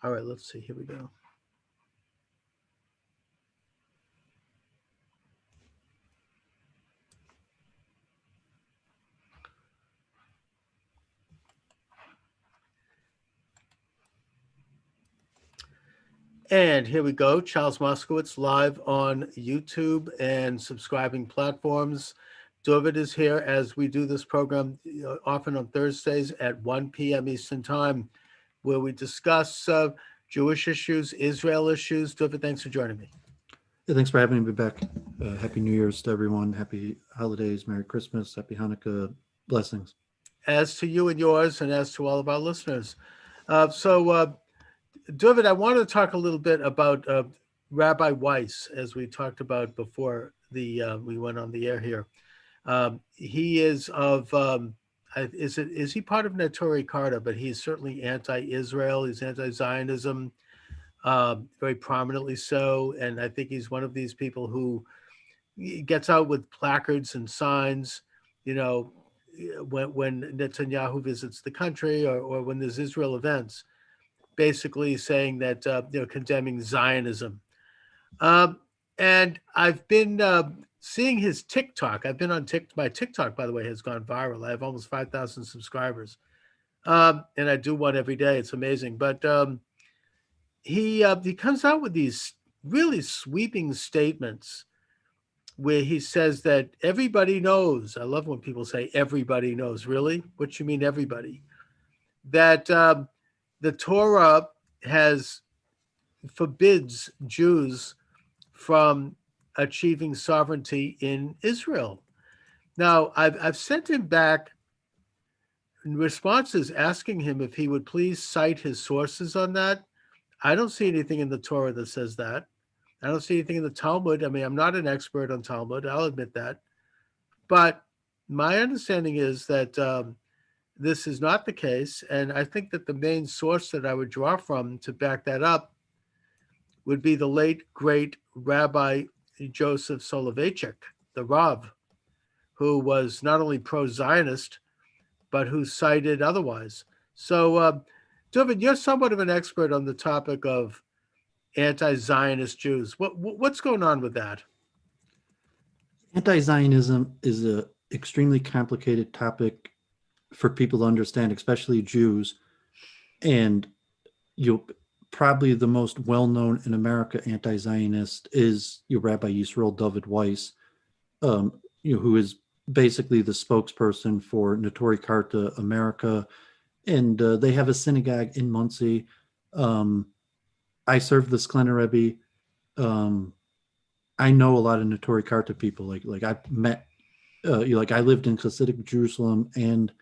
All right, let's see. Here we go. And here we go. Charles Moscowitz live on YouTube and subscribing platforms. Dooovid is here as we do this program often on Thursdays at 1 p.m. Eastern Time, where we discuss Jewish issues, Israel issues. Dooovid, thanks for joining me. Yeah, thanks for having me back. Happy New Year's to everyone. Happy holidays. Merry Christmas. Happy Hanukkah. Blessings. As to you and yours, and as to all of our listeners. Dooovid, I want to talk a little bit about Rabbi Weiss, as we talked about before we went on the air here. He is of is he part of Neturei Karta? But he's certainly anti-Israel. He's anti-Zionism, very prominently so. And I think he's one of these people who gets out with placards and signs, when Netanyahu visits the country or when there's Israel events, basically saying that, condemning Zionism. And I've been seeing his TikTok. I've been on my TikTok, by the way, has gone viral. I have almost 5,000 subscribers. And I do one every day. It's amazing. But he comes out with these really sweeping statements where he says that everybody knows. I love when people say everybody knows. Really? What you mean everybody? That the Torah forbids Jews from achieving sovereignty in Israel. Now, I've sent him back responses asking him if he would please cite his sources on that. I don't see anything in the Torah that says that. I don't see anything in the Talmud. I mean, I'm not an expert on Talmud. I'll admit that. But my understanding is that this is not the case. And I think that the main source that I would draw from to back that up would be the late, great Rabbi Joseph Soloveitchik, the Rav, who was not only pro-Zionist, but who cited otherwise. So, Dooovid, you're somewhat of an expert on the topic of anti-Zionist Jews. What's going on with that? Anti-Zionism is an extremely complicated topic for people to understand, especially Jews. And probably the most well-known in America anti-Zionist is your Rabbi Yisrael Dooovid Weiss, who is basically the spokesperson for Neturei Karta America. And they have a synagogue in Monsey. I served the Sklener Rebbe. I know a lot of Neturei Karta people. Like I've met, I lived in Hasidic Jerusalem and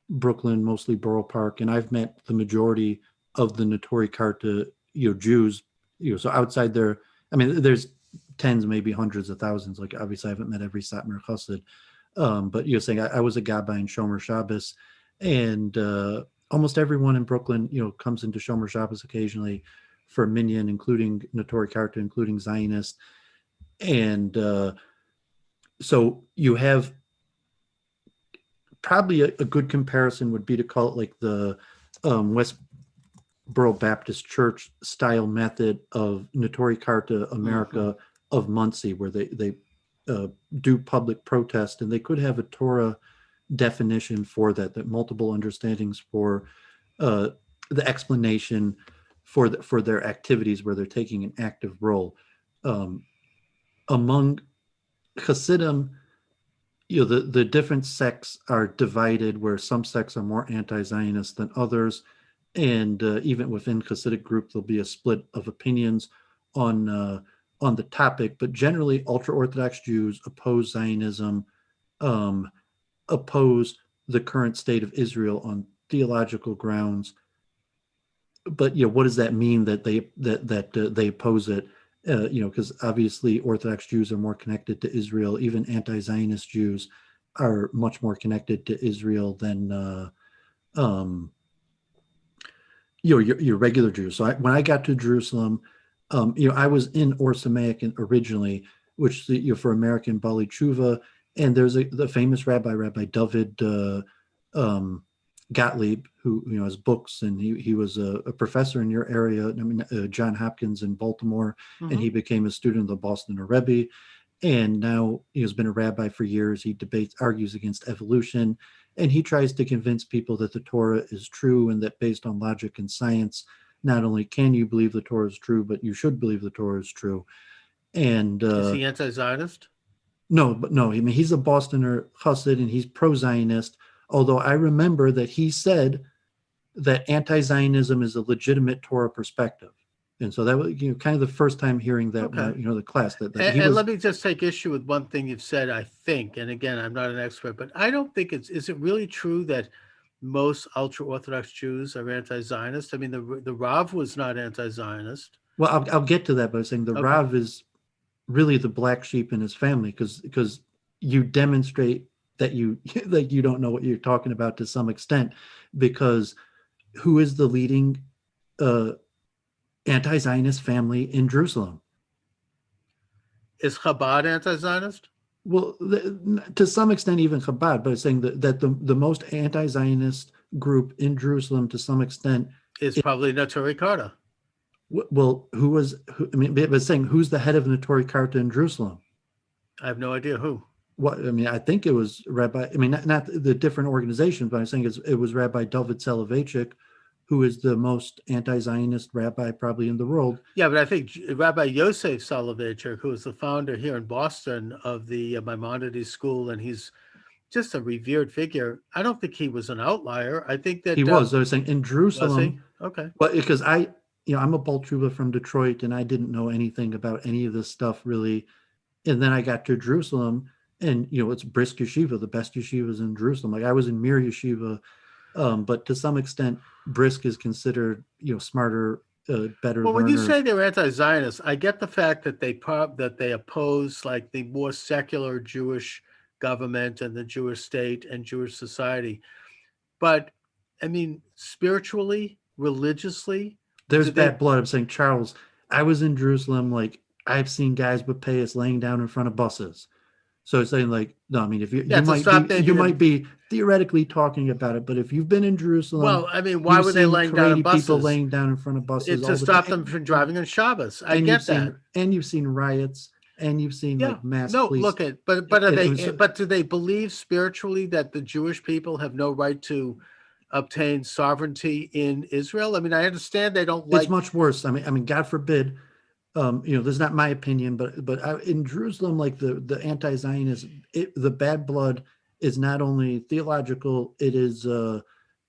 Brooklyn, mostly Borough Park, and I've met the majority of the Neturei Karta, Jews. So outside there, I mean, there's tens, maybe hundreds of thousands. Like obviously, I haven't met every Satmar Chassid, but you're saying I was a Gabbai in Shomer Shabbos, and almost everyone in Brooklyn, comes into Shomer Shabbos occasionally for minyan, including Neturei Karta, including Zionist. And so you have probably a good comparison would be to call it like the Westboro Baptist Church style method of Neturei Karta America of Monsey, where they do public protest, and they could have a Torah definition for that multiple understandings for the explanation for their activities where they're taking an active role. Among Hasidim, the different sects are divided, where some sects are more anti-Zionist than others, and even within Hasidic group, there'll be a split of opinions on the topic. But generally, Ultra-Orthodox Jews oppose Zionism, oppose the current state of Israel on theological grounds. But what does that mean that they oppose it? Because obviously Orthodox Jews are more connected to Israel. Even anti-Zionist Jews are much more connected to Israel than your regular Jews. So when I got to Jerusalem, I was in Or Samaic originally, which for American Bali Tshuva, and there's the famous Rabbi Dooovid Gottlieb, who has books, and he was a professor in your area. I mean, John Hopkins in Baltimore, and he became a student of the Boston Rebbe, and now he has been a rabbi for years. He argues against evolution, and he tries to convince people that the Torah is true and that based on logic and science, not only can you believe the Torah is true, but you should believe the Torah is true. And is he anti-Zionist? no, but no, I mean, he's a Bostoner Chassid and he's pro-Zionist. Although I remember that he said that anti-Zionism is a legitimate Torah perspective. And so that was, kind of the first time hearing that, the class that he was. Let me just take issue with one thing you've said, I think, and again, I'm not an expert, but I don't think is it really true that most ultra-Orthodox Jews are anti-Zionist? I mean, the Rav was not anti-Zionist. Well, I'll get to that, but I'm saying the Rav is really the black sheep in his family because you demonstrate that you don't know what you're talking about to some extent, because who is the leading anti-Zionist family in Jerusalem? Is Chabad anti-Zionist? Well, to some extent, even Chabad, but saying that the most anti-Zionist group in Jerusalem, to some extent, is probably Neturei Karta. Well, but saying who's the head of Neturei Karta in Jerusalem? I have no idea who. What I mean, I think it was Rabbi. I mean, not the different organizations, but I'm saying it was Rabbi Dooovid Soloveitchik, who is the most anti-Zionist rabbi probably in the world. Yeah, but I think Rabbi Yosef Soloveitchik, who is the founder here in Boston of the Maimonides School, and he's just a revered figure. I don't think he was an outlier. I think that he was. I was saying in Jerusalem. Was he? Okay. But because I'm a Baltruba from Detroit, and I didn't know anything about any of this stuff really. And then I got to Jerusalem, and it's Brisk Yeshiva, the best yeshivas in Jerusalem. Like I was in Mir Yeshiva, but to some extent, Brisk is considered smarter, better. Well, when you say they're anti-Zionist, I get the fact that they oppose like the more secular Jewish government and the Jewish state and Jewish society, but I mean spiritually, religiously. There's bad blood. I'm saying, Charles, I was in Jerusalem. Like I've seen guys with payas laying down in front of buses. So it's saying like, no, I mean, if you might be theoretically talking about it, but if you've been in Jerusalem, well, I mean, why were they laying down in buses? People laying down in front of buses to stop them from driving on Shabbos. I get that. And you've seen riots, and you've seen like mass police. Look at, but do they believe spiritually that the Jewish people have no right to obtain sovereignty in Israel? I mean, I understand they don't like. It's much worse. I mean, God forbid. This is not my opinion, but in Jerusalem, like the anti-Zionist, the bad blood is not only theological; it is bad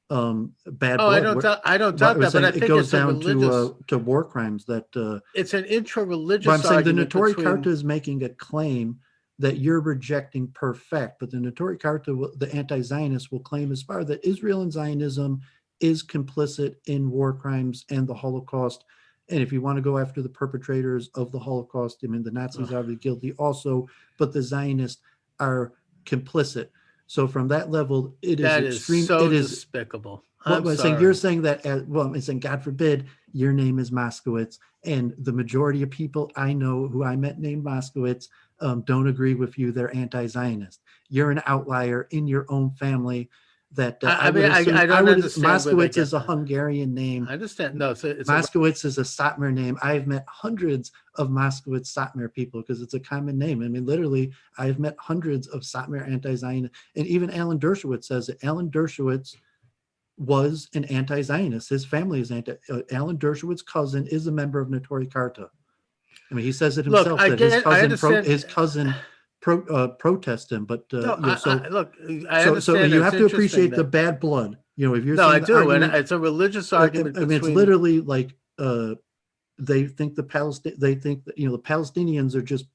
blood. I don't doubt that, but I think it goes down to war crimes. That it's an intra-religious. But I'm saying the Neturei Karta is making a claim that you're rejecting per fact, but the Neturei Karta, the anti-Zionists, will claim as far that Israel and Zionism is complicit in war crimes and the Holocaust. And if you want to go after the perpetrators of the Holocaust, I mean, the Nazis are guilty also, but the Zionists are complicit. So from that level, it is extreme. So despicable. I'm saying you're saying that. I'm saying, God forbid, your name is Moscowitz, and the majority of people I know who I met named Moscowitz don't agree with you. They're anti-Zionist. You're an outlier in your own family. That I don't understand. Moscowitz is a Hungarian name. I understand. No, it's Moscowitz is a Satmar name. I've met hundreds of Moscowitz Satmar people because it's a common name. I mean, literally, I've met hundreds of Satmar anti-Zionist, and even Alan Dershowitz says that Alan Dershowitz was an anti-Zionist. His family is Alan Dershowitz's cousin is a member of Neturei Karta. I mean, he says it himself his cousin protest him, but I understand. So you have to appreciate the bad blood. If you're I do, argument, and it's a religious argument. I mean, it's literally like they think the Palestinians are just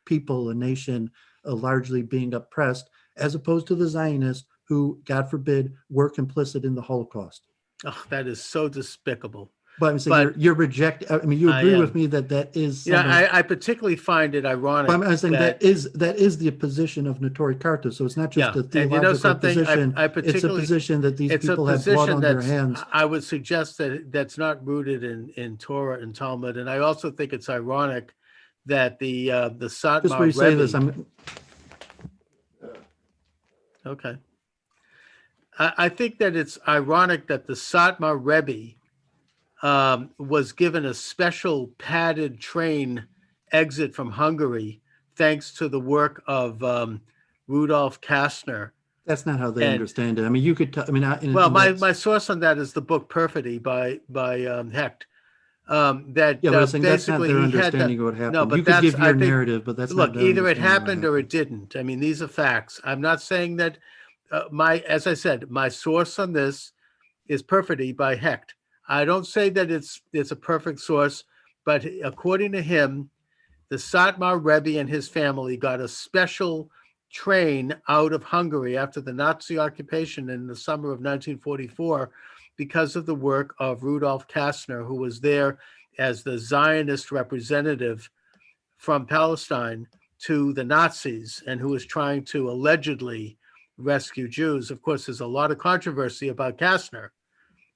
people, a nation, largely being oppressed, as opposed to the Zionists, who, God forbid, were complicit in the Holocaust. Oh, that is so despicable. But I'm saying you're rejecting. I mean, you agree with me that is. Yeah, I particularly find it ironic. But I'm saying that is the position of Neturei Karta. So it's not just a theological position. It's a position that these people have blood on their hands. I would suggest that that's not rooted in Torah and Talmud, and I also think it's ironic that the Satmar just when you say this, okay. I think that it's ironic that the Satmar Rebbe was given a special padded train exit from Hungary thanks to the work of Rudolf Kastner. That's not how they And understand it. I mean, you could. well, my source on that is the book Perfidy by Hecht. That Yeah, but I'm saying that's not basically their he had understanding to, of what no, happened. but You could that's give I your think narrative, but that's not look, their either it understanding of what happened or it happened. didn't. I mean, these are facts. I'm not saying that as I said, my source on this is Perfidy by Hecht. I don't say that it's a perfect source, but according to him, the Satmar Rebbe and his family got a special train out of Hungary after the Nazi occupation in the summer of 1944 because of the work of Rudolf Kastner, who was there as the Zionist representative from Palestine to the Nazis and who was trying to allegedly rescue Jews. Of course, there's a lot of controversy about Kastner.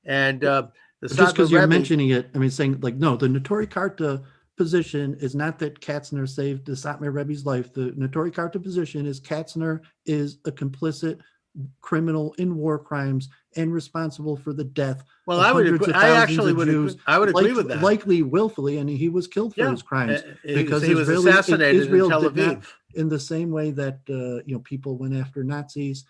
And the But just Satmar because you're Rebbe, mentioning it, I mean, saying like, no, the Notori Karta position is not that Katzner saved the Satmar Rebbe's life. The Notori Karta position is Katzner is a complicit criminal in war crimes and responsible for the death well, of I would hundreds agree. of I thousands actually of would Jews, agree. I would agree with that. likely willfully, and he was killed for Yeah, his crimes he because was assassinated in Israel Tel did not, Aviv. in the same way that people went after Nazis,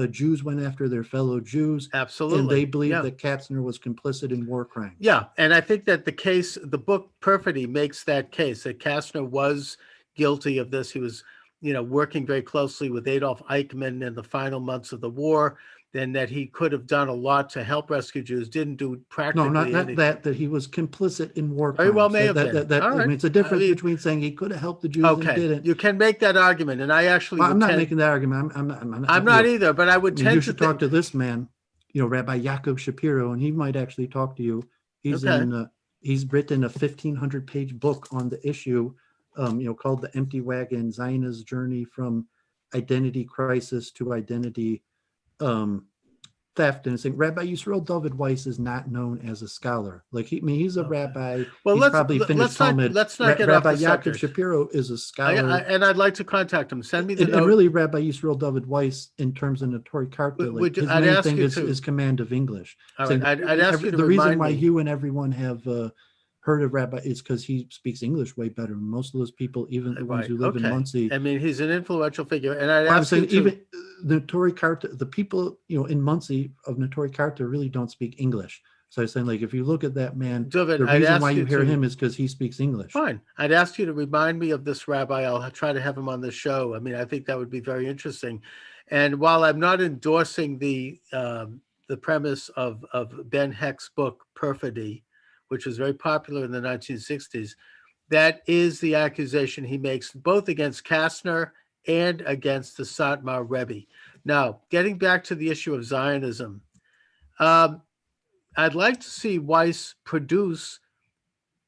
Jews went after their fellow Jews, and Absolutely. they believed Yeah. that Katzner was complicit in war crimes. Yeah, and I think that the book Perfidy makes that case that Kastner was guilty of this. He was, working very closely with Adolf Eichmann in the final months of the war, and that he could have done a lot to help rescue Jews, didn't do No, practically not anything. that he was complicit in war Very crimes. well may have That been. All I right. mean, it's a I difference mean, between saying he could have helped the Jews and okay, didn't. you can make that argument, and I actually Well, would I'm not tend, making that argument. I'm not either, but I would I mean, you tend to should talk think, to this man, Rabbi Yaakov Shapiro, and he might actually talk to you. He's okay, he's written a 1,500-page book on the issue, called "The Empty Wagon: Zionist Journey from Identity Crisis to Identity Theft." And saying Rabbi Yisrael Dooovid Weiss is not known as a scholar. Like he's a okay. rabbi. Well, He's probably finished Talmud. let's not get off Rabbi the Yaakov subject. Shapiro is a scholar. And I'd like to contact him. Send me the And note. really, Rabbi Yisrael Dooovid Weiss, in terms of Notori Karta, his I'd main ask thing you is to. his command of English. All Saying right, I'd ask you to the reason remind why me. you and everyone have heard of Rabbi is because he speaks English way better. Most of those people, even the ones Right. who live in Okay. Muncie. I mean, he's an influential figure, and I'd Well, I'm ask you saying to. even the Notori Karta, the people in Muncie of Notori Karta really don't speak English. So I'm saying, like, if you look at that man, Dooovid, the I'd reason ask why you you hear to. him is because he speaks English. Fine. I'd ask you to remind me of this rabbi. I'll try to have him on the show. I mean, I think that would be very interesting. And while I'm not endorsing the premise of Ben Hecht's book Perfidy, which was very popular in the 1960s, that is the accusation he makes both against Kastner and against the Satmar Rebbe. Now, getting back to the issue of Zionism, I'd like to see Weiss produce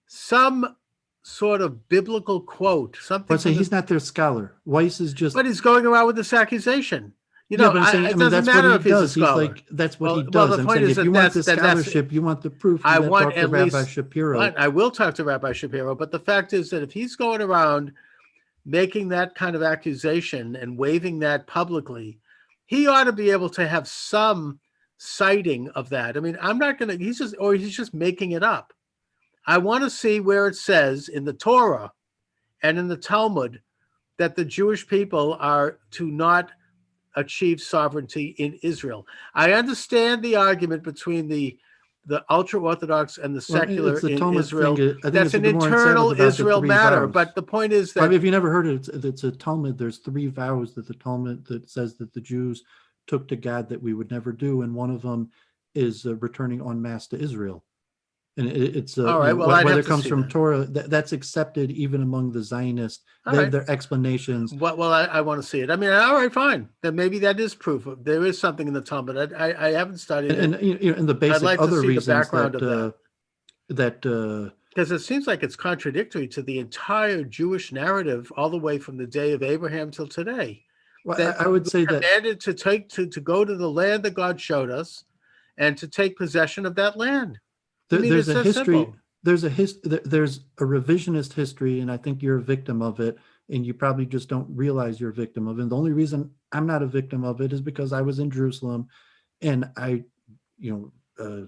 some sort of biblical quote, something. But I'm saying he's not their scholar. Weiss is just. But he's going around with this accusation. Yeah, but I'm saying, it I mean, doesn't that's what matter he if he's a does. He's scholar. like, that's what Well, he well, does. the I'm point saying, is if you that want the that's- scholarship, you want the proof, you I gotta want talk to at Rabbi least- Shapiro. I will talk to Rabbi Shapiro, but the fact is that if he's going around making that kind of accusation and waving that publicly, he ought to be able to have some citing of that. I mean, I'm not going to, he's just making it up. I want to see where it says in the Torah and in the Talmud that the Jewish people are to not achieve sovereignty in Israel. I understand the argument between the ultra-Orthodox and the secular it's the in Talmud Israel. thing. I think That's it's an the Gemara in internal Sabbath about the Israel three matter. vows. But the point is I mean, that if you never heard it, it's a Talmud. There's 3 vows that the Talmud that says that the Jews took to God that we would never do, and one of them is returning en masse to Israel. And it's all right. Well, I'd whether have it to comes see from that. Torah, that's accepted even among the Zionists. All They right. have their explanations. Well, I want to see it. I mean, all right, fine. Then maybe that is proof. There is something in the Talmud. I haven't studied it. And the I'd basic like to other see the reasons background of that because it seems like it's contradictory to the entire Jewish narrative all the way from the day of Abraham till today. well, I would say that Commanded to go to the land that God showed us and to take possession of that land. there's it's a so history. simple. There's a revisionist history, and I think you're a victim of it, and you probably just don't realize you're a victim of it. And the only reason I'm not a victim of it is because I was in Jerusalem, And I,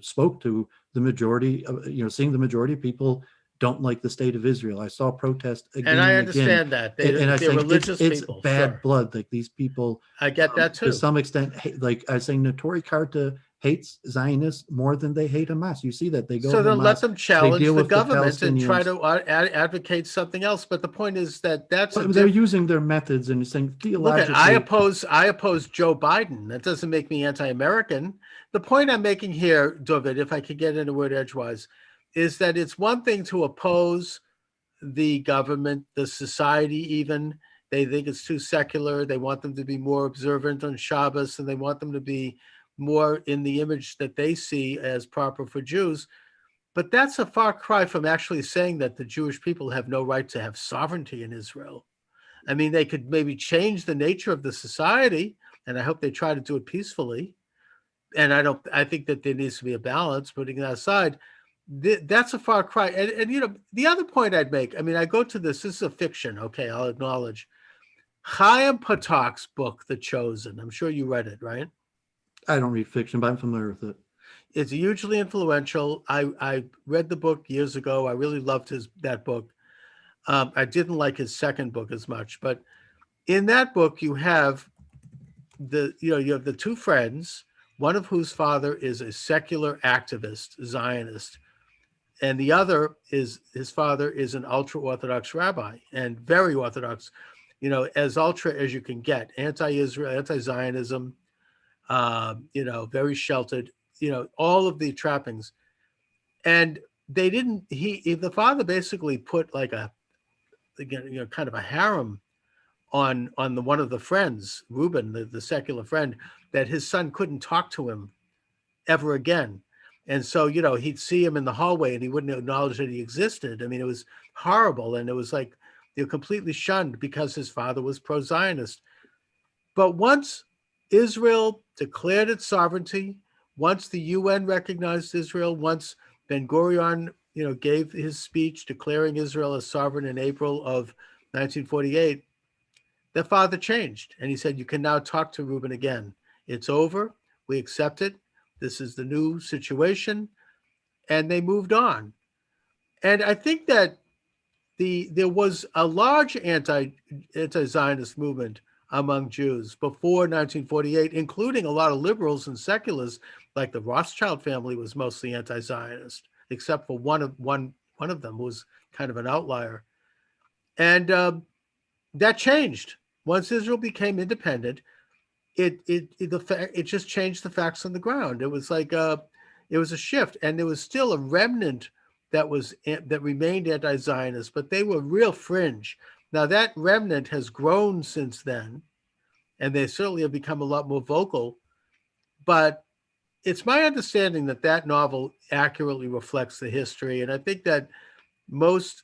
spoke to the majority of, seeing the majority of people don't like the state of Israel. I saw protests And again I and again, understand that and I they're saying religious it's people. bad Sure, blood. Like these people, I get that to too. some extent, like I was saying, Notori Karta hates Zionists more than they hate Hamas. You see that they go So to the then let mosque, them they challenge deal the with the government and try Palestinians. to advocate something else. But the point is that that's a But they're different. using their methods and saying Look at theologically. I oppose Joe Biden. That doesn't make me anti-American. The point I'm making here, Dooovid, if I could get in a word edgewise, is that it's one thing to oppose the government, the society even. They think it's too secular. They want them to be more observant on Shabbos, and they want them to be more in the image that they see as proper for Jews. But that's a far cry from actually saying that the Jewish people have no right to have sovereignty in Israel. I mean, they could maybe change the nature of the society, and I hope they try to do it peacefully. And I think that there needs to be a balance, putting that aside. That's a far cry. And the other point I'd make, I mean, I go to this is a fiction. Okay, I'll acknowledge. Chaim Potok's book, The Chosen. I'm sure you read it, right? I don't read fiction, but I'm familiar with it. It's hugely influential. I read the book years ago. I really loved that book. I didn't like his second book as much, but in that book you have the two friends, one of whose father is a secular activist, Zionist, and the other is his father is an ultra-Orthodox rabbi and very Orthodox, as ultra as you can get, anti-Israel, anti-Zionism, very sheltered, all of the trappings. And they didn't. The father basically put like a, again, kind of a harem on the one of the friends, Reuben, the secular friend, that his son couldn't talk to him ever again. And so, he'd see him in the hallway and he wouldn't acknowledge that he existed. I mean, it was horrible. And it was like, completely shunned because his father was pro-Zionist. But once Israel declared its sovereignty, once the UN recognized Israel, once Ben Gurion, gave his speech declaring Israel as sovereign in April of 1948, their father changed. And he said, you can now talk to Reuben again. It's over. We accept it. This is the new situation. And they moved on. And I think that there was a large anti-Zionist movement among Jews before 1948, including a lot of liberals and seculars, like the Rothschild family was mostly anti-Zionist, except for one of them who was kind of an outlier. And that changed once Israel became independent. It just changed the facts on the ground. It was like it was a shift, and there was still a remnant that remained anti-Zionist, but they were real fringe. Now that remnant has grown since then, and they certainly have become a lot more vocal. But it's my understanding that that novel accurately reflects the history, and I think that most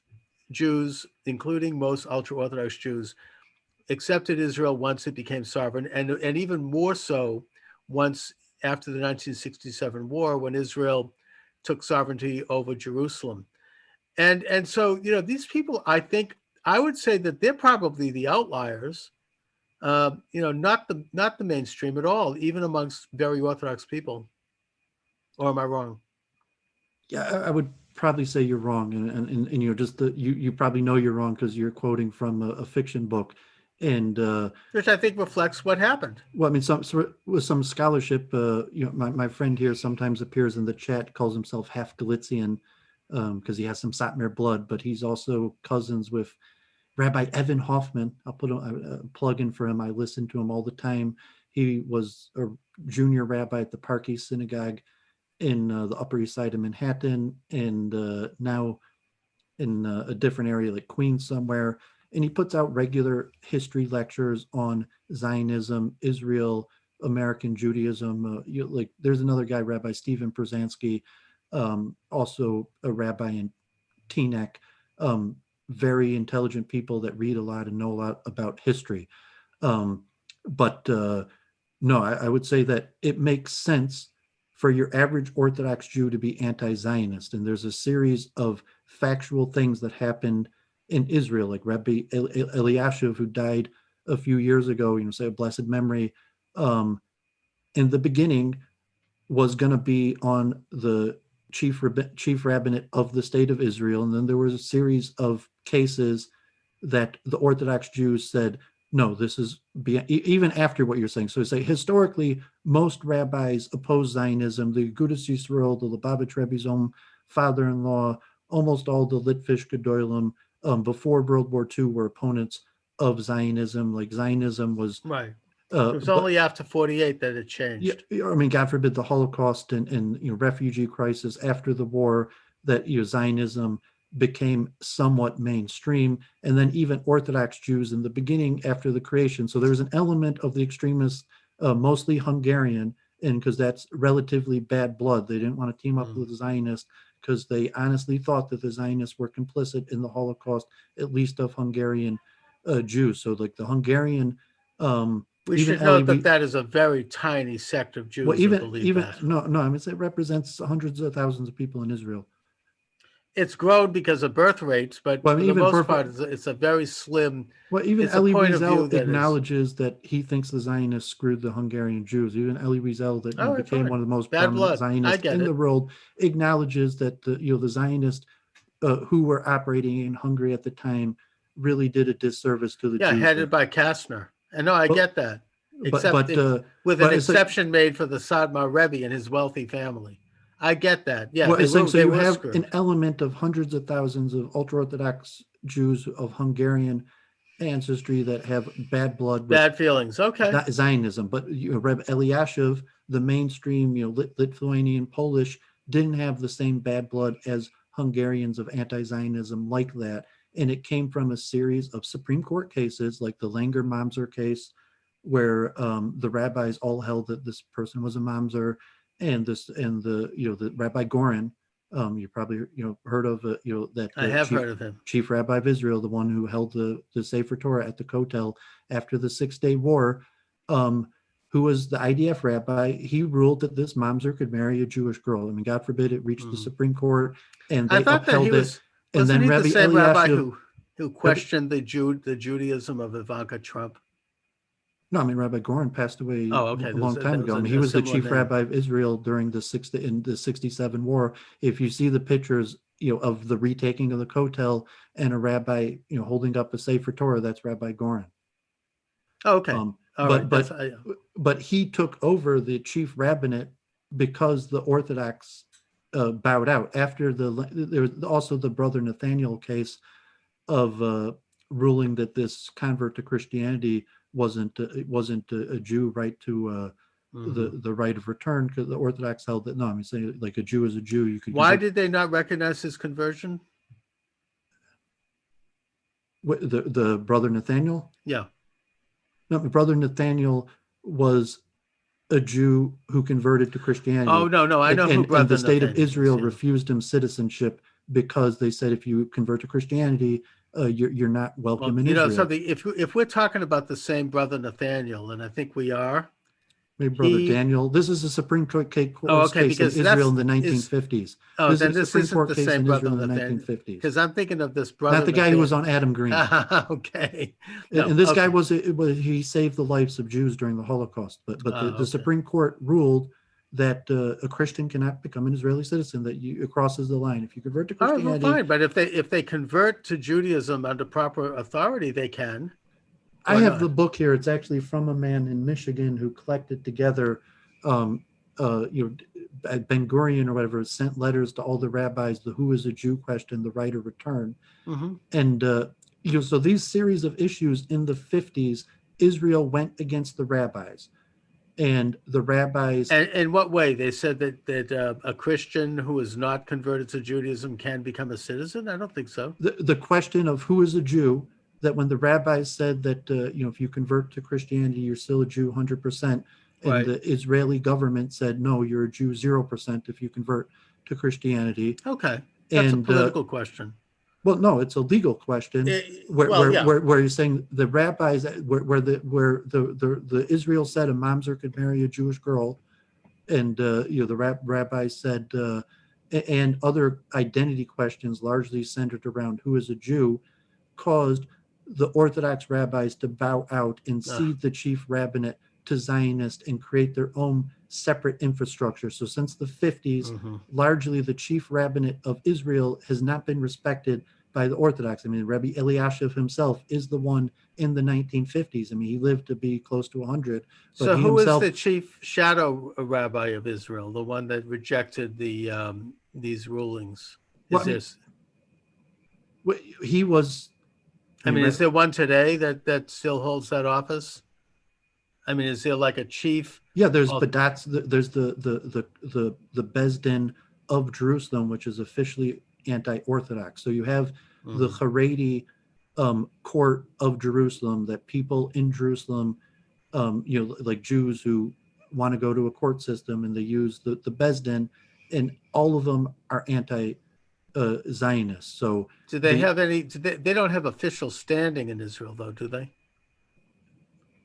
Jews, including most ultra-Orthodox Jews, accepted Israel once it became sovereign, and even more so once after the 1967 war, when Israel took sovereignty over Jerusalem. And so, these people, I would say that they're probably the outliers, not the mainstream at all, even amongst very Orthodox people. Or am I wrong? Yeah, I would probably say you're wrong, and just you probably know you're wrong because you're quoting from a fiction book, and Which I think reflects what happened. well, I mean, with some scholarship, my friend here sometimes appears in the chat, calls himself half Galician, because he has some Satmar blood, but he's also cousins with Rabbi Evan Hoffman. I'll put a plug in for him. I listen to him all the time. He was a junior rabbi at the Park East Synagogue in the Upper East Side of Manhattan, and now in a different area like Queens somewhere. And he puts out regular history lectures on Zionism, Israel, American Judaism. Like there's another guy, Rabbi Stephen Przansky, also a rabbi in Teaneck. Very intelligent people that read a lot and know a lot about history. But no, I would say that it makes sense for your average Orthodox Jew to be anti-Zionist. And there's a series of factual things that happened in Israel, like Rabbi Eliashiv, who died a few years ago, say a blessed memory. In the beginning, was going to be on the chief rabbinate of the state of Israel, and then there was a series of cases that the Orthodox Jews said, no, this is even after what you're saying. So it's like historically, most rabbis oppose Zionism. The Agudas Yisrael, the Lubavitch Rebbe's own father-in-law, almost all the Litvish Gedolim before World War II were opponents of Zionism. Like Zionism was, Right. It was but only after 48 that it yeah, changed. I mean, God forbid the Holocaust and refugee crisis after the war, that Zionism became somewhat mainstream, and then even Orthodox Jews in the beginning after the creation. So there's an element of the extremists, mostly Hungarian, and because that's relatively bad blood. They didn't want to team up with the Zionists because they honestly thought that the Zionists were complicit in the Holocaust, at least of Hungarian Jews. So like the Hungarian, We even should note that Eli, that is a very tiny sect of well, Jews who believe even that. no, I mean it represents hundreds of thousands of people in Israel. It's grown because of birth rates, but Well, I for mean, the even most part, it's a very slim. even It's a Elie point of view Wiesel that is acknowledges that he thinks the Zionists screwed the Hungarian Jews. Even Elie Wiesel, that all right, became fine. one of the most Bad prominent blood. I Zionists get in the it. world, acknowledges that the Zionists who were operating in Hungary at the time really did a disservice to the Yeah, Jews headed there. by Kastner. And no, I Well, get that. Except with an but it's like, exception made for the Sadmar Rebbe and his wealthy family. I get that. Yeah, well, it's like, so they you were have an screwed. element of hundreds of thousands of ultra-Orthodox Jews of Hungarian ancestry that have bad blood with Bad feelings. Okay. Zionism. But Reb Eliashiv, the mainstream, Lithuanian, Polish, didn't have the same bad blood as Hungarians of anti-Zionism like that. And it came from a series of Supreme Court cases, like the Langer Mamzer case, where the rabbis all held that this person was a Mamzer, and the Rabbi Goren, you probably heard of that I have heard of him. chief rabbi of Israel, the one who held the Sefer Torah at the Kotel after the 6-Day War, who was the IDF rabbi. He ruled that this mamzer could marry a Jewish girl. I mean, God forbid it reached the Supreme Court, and I they thought that he upheld it. was And wasn't then he the Rabbi same rabbi Eliashiv, who questioned the Judaism of Ivanka Trump? no, I mean Rabbi Goren passed away Oh, okay. a long time That ago. was I mean, he a was the similar chief name. rabbi of Israel during in the 67 war. If you see the pictures, of the retaking of the Kotel and a rabbi, holding up a Sefer Torah, that's Rabbi Goren. Oh, okay. All right. But That's but he took over the chief rabbinate because the Orthodox bowed out. After there was also the brother Nathaniel case of ruling that this convert to Christianity wasn't a Jew, right to the right of return, because the Orthodox held that no. I mean, saying like a Jew is a Jew. You could why convert. did they not recognize his conversion? The brother Nathaniel. Yeah. No, brother Nathaniel was a Jew who converted to Christianity, Oh no, I know who and the Brother state of Nathaniel is. Israel Yeah. refused him citizenship because they said if you convert to Christianity, you're not Well, welcome in Israel. something. If we're talking about the same Brother Nathaniel, and I think we are, My brother he. Daniel, this is a Supreme Court Oh, okay. case in Because Israel in the is. 1950s. Oh, This is then a this Supreme isn't Court the case same in Brother Israel in the Nathaniel. 1950s. Because I'm thinking of this Not Brother the guy who was Nathaniel. on Adam Green. Okay. No. And this guy Okay. he saved the lives of Jews during the Holocaust. But the Okay. Supreme Court ruled that a Christian cannot become an Israeli citizen, that it crosses the line. If you convert to All right. Well, Christianity, fine. But if they convert to Judaism under proper authority, they can, I or have the not. book here. It's actually from a man in Michigan who collected together, um, Ben Gurion or whatever, sent letters to all the rabbis, the who is a Jew question, the right of return. Mm-hmm. And, so these series of issues in the 50s, Israel went against the rabbis. And the rabbis, And in what way? They said that a Christian who is not converted to Judaism can become a citizen? I don't think so. the question of who is a Jew, that when the rabbis said that, if you convert to Christianity, you're still a Jew 100%. And Right. the Israeli government said, no, you're a Jew 0% if you convert to Christianity. Okay. That's a And, political question. well, no, it's a legal question Well, yeah. where you're saying the rabbis, where the Israel said a mamzer could marry a Jewish girl, and the rabbis said, and other identity questions largely centered around who is a Jew, caused the Orthodox rabbis to bow out and cede the chief rabbinate to Zionists and create their own separate infrastructure. So since the 50s, largely the chief rabbinate of Israel has not been respected by the Orthodox. I mean, Rabbi Eliashiv himself is the one in the 1950s. I mean, he lived to be close to 100. But So he who is himself, the chief shadow rabbi of Israel, the one that rejected these rulings? well, Is I mean, this? he was. I mean, is there one today that still holds that office? I mean, is there like a chief? Yeah, there's of- there's the Besdin of Jerusalem, which is officially anti-Orthodox. So you have the Haredi court of Jerusalem, that people in Jerusalem, like Jews who want to go to a court system, and they use the Besdin, and all of them are anti-Zionist. So Do they have any? They don't have official standing in Israel, though, do they?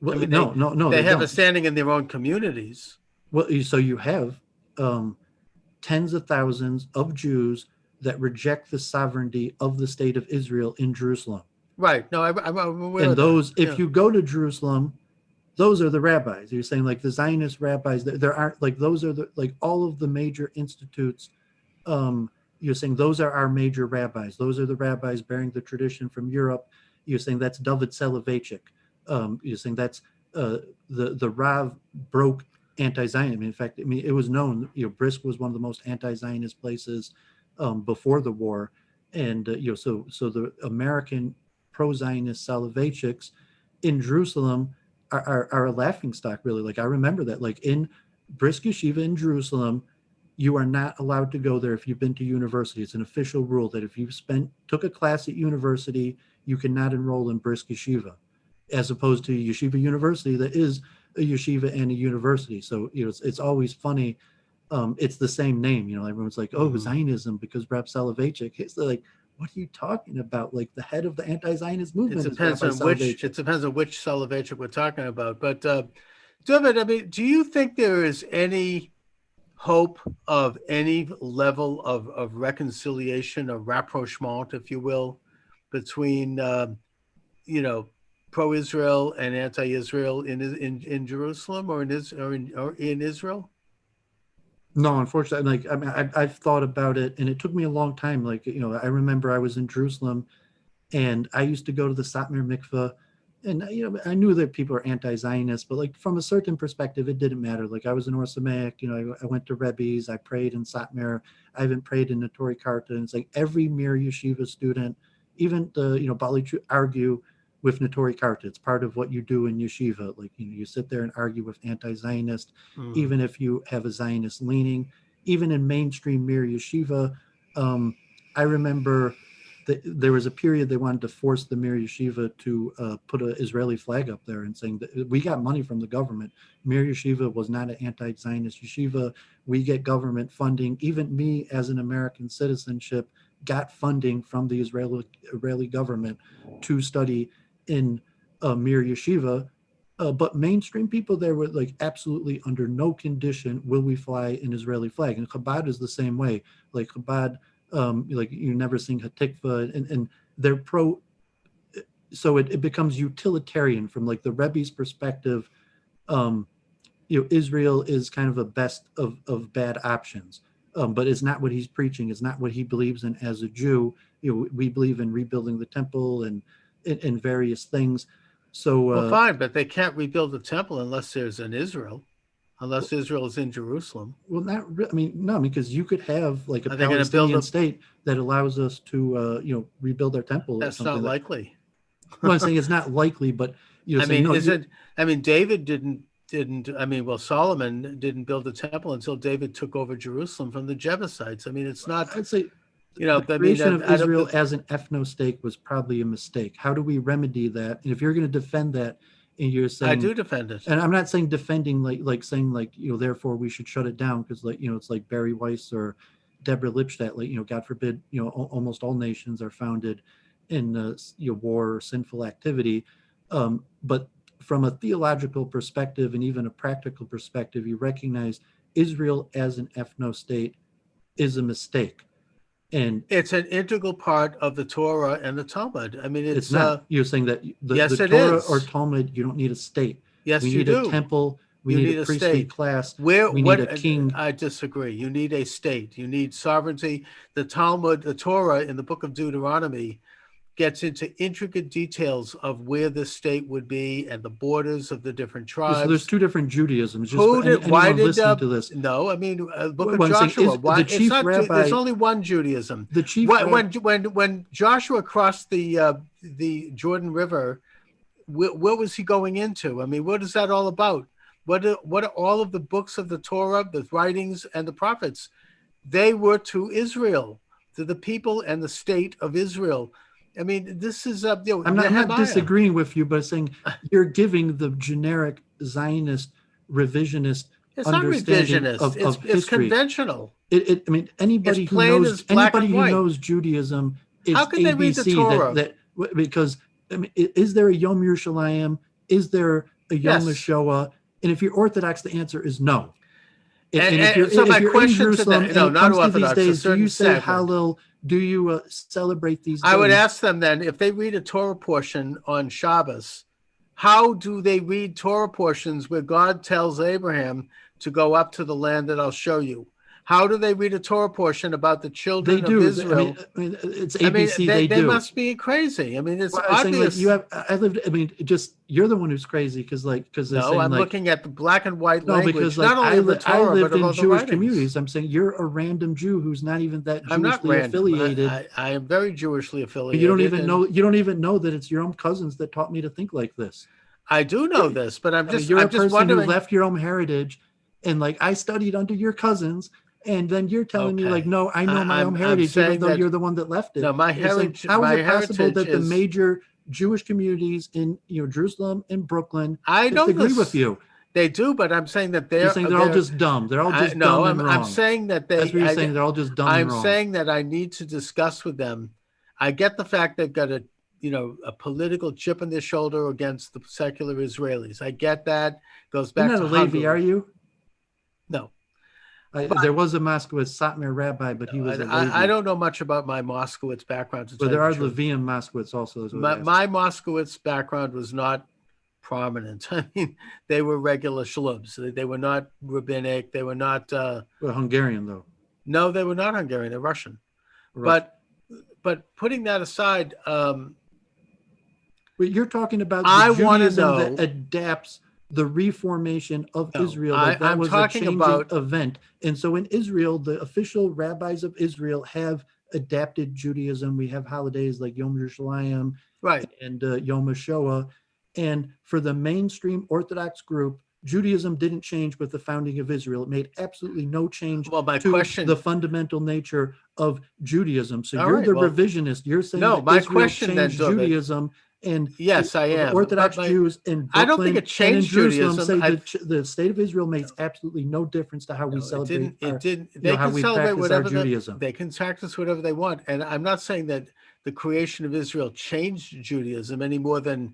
well, I mean, no, they have don't. a standing in their own communities. Well, so you have tens of thousands of Jews that reject the sovereignty of the state of Israel in Jerusalem. Right. No, I'm aware And of those, that. if you go to Jerusalem, those are the rabbis. You're saying like the Zionist rabbis. There aren't, like, those are the, like, all of the major institutes. You're saying those are our major rabbis. Those are the rabbis bearing the tradition from Europe. You're saying that's Dooovid Soloveitchik. You're saying that's the Rav broke anti-Zionism. In fact, I mean, it was known, Brisk was one of the most anti-Zionist places before the war. And, so the American pro-Zionist Soloveitchiks in Jerusalem are a laughingstock, really. Like, I remember that, like, in Brisk Yeshiva in Jerusalem, you are not allowed to go there if you've been to university. It's an official rule that if you've took a class at university, you cannot enroll in Brisk Yeshiva, as opposed to Yeshiva University, that is a yeshiva and a university. So, it's always funny. It's the same name, everyone's like, oh, Zionism because Reb Soloveitchik. It's like, what are you talking about? Like, the head of the anti-Zionist movement. It depends on which Soloveitchik we're talking about. But Dooovid, I mean, do you think there is any hope of any level of reconciliation or rapprochement, if you will, between pro-Israel and anti-Israel in Jerusalem or in Israel? No, unfortunately, like, I mean, I've thought about it, and it took me a long time. Like, I remember I was in Jerusalem, and I used to go to the Satmar mikveh, and I knew that people are anti-Zionist, but, like, from a certain perspective, it didn't matter. Like, I was in Or Sameach, I went to Rebbe's, I prayed in Satmar, I haven't prayed in Notori Karta, and it's like every Mir Yeshiva student, even the Bali argue with Notori Karta. It's part of what you do in yeshiva. Like, you sit there and argue with anti-Zionist, even if you have a Zionist leaning. Even in mainstream Mir Yeshiva, I remember that there was a period they wanted to force the Mir Yeshiva to put an Israeli flag up there, and saying that we got money from the government. Mir Yeshiva was not an anti-Zionist yeshiva. We get government funding. Even me, as an American citizenship, got funding from the Israeli government to study in Mir Yeshiva, but mainstream people there were like, absolutely under no condition will we fly an Israeli flag. And Chabad is the same way. Like, Chabad, like, you never sing Hatikva, and they're pro. So it becomes utilitarian from, like, the Rebbe's perspective. Israel is kind of a best of bad options. But it's not what he's preaching. It's not what he believes in as a Jew. We believe in rebuilding the temple and various things. So well, fine, but they can't rebuild the temple unless there's an Israel, unless Israel is in Jerusalem. Well, I mean, no, because you could have, like, a Are they gonna Palestinian state that allows us to rebuild our temple. That's or something. not likely. Well, I'm saying it's not likely, but I mean, I mean, David didn't. I mean, well, Solomon didn't build the temple until David took over Jerusalem from the Jebusites. I mean, it's not. I'd say the creation of Israel as an ethno-state was probably a mistake. How do we remedy that? And if you're going to defend that, and you're saying, I do defend it, and I'm not saying defending like saying, like, therefore we should shut it down, because, like, it's like Barry Weiss or Deborah Lipstadt, like, God forbid, almost all nations are founded in war or sinful activity, but from a theological perspective and even a practical perspective, you recognize Israel as an ethno-state is a mistake. And it's an integral part of the Torah and the Talmud. I mean, it's not. You're saying that yes, the it Torah is. or Talmud, you don't need a state. Yes, we you need do. a temple. We You need need a a priestly state. class. Where We what need a king. I disagree. You need a state. You need sovereignty. The Talmud, the Torah in the book of Deuteronomy gets into intricate details of where the state would be and the borders of the different So there's tribes. two different Judaisms. Just Who for did? Why anyone did? listening to this, No, I mean, book of what I'm saying Joshua. is Why? the It's chief not. rabbi. There's only one Judaism. The chief What, rabbi. when Joshua crossed the Jordan River, where was he going into? I mean, what is that all about? What are all of the books of the Torah, the writings, and the prophets? They were to Israel, to the people and the state of Israel. I mean, this is I'm not Nehemiah. disagreeing with you, but saying you're giving the generic Zionist revisionist It's not understanding revisionist. of It's history. conventional. I mean, It's plain as black and white. Judaism How is can they read the ABC. Torah? Because I mean, is there a Yom Yerushalayim? Is there a Yom Yes. HaShoah? And if you're Orthodox, the answer is no. And So my if you're in question to Jerusalem, them, and no, it not comes to these Orthodox, a days, do certain you say segment. Hallel? Do you celebrate these days? I would ask them then, if they read a Torah portion on Shabbos, how do they read Torah portions where God tells Abraham to go up to the land that I'll show you? How do they read a Torah portion about the They children do. of Israel? I mean, it's ABC. they do. must be crazy. I mean, it's Well, I'm saying, like, obvious. I lived. I mean, just you're the one who's crazy because they're No, saying, I'm like, looking at the black and white no, because language, not only of the I Torah, but lived of in all the Jewish writings. communities. I'm saying you're a random Jew who's not even that I'm not Jewishly random. affiliated. I am very Jewishly affiliated. You don't even know. You don't even know that it's your own cousins that taught me to think like this. I do know this, but I'm just you're I'm a just person who wondering. left your own heritage, and like I studied under your cousins, and then you're telling me, like, no, I know my own heritage, even though you're the one that left it. No, my You're saying, heritage. how is My it possible heritage that the is. major Jewish communities in Jerusalem and Brooklyn I don't agree with you? They do, but I'm saying that You're saying they're all just dumb. They're all just dumb and wrong. I'm saying that they. That's what you're saying. They're all just dumb and wrong. I'm saying that I need to discuss with them. I get the fact they've got a political chip on their shoulder against the secular Israelis. I get that. Goes back You're not to a Levi, Hungary. are you? No. There was a Moskowitz Satmar rabbi, but he was a Levi. I don't know much about my Moskowitz background. But there are Levium Moskowitz also. My Moskowitz background was not prominent. I mean, they were regular shlubs. They were not rabbinic. They were not. Hungarian, though. No, they were not Hungarian. They're Russian. But putting that aside, but you're talking about Judaism that adapts the reformation of Israel. I'm was talking a changing about event. And so in Israel, the official rabbis of Israel have adapted Judaism. We have holidays like Yom Yerushalayim, right, and Yom HaShoah. And for the mainstream Orthodox group, Judaism didn't change with the founding of Israel. It made absolutely no change to the fundamental nature of Judaism. So you're the revisionist. You're saying that Israel changed Judaism. And yes, I am. Orthodox Jews in Brooklyn, I don't think it changed Jerusalem Judaism. Say the state of Israel makes absolutely no difference to how we celebrate. They can celebrate whatever Judaism. They can practice whatever they want. And I'm not saying that the creation of Israel changed Judaism any more than,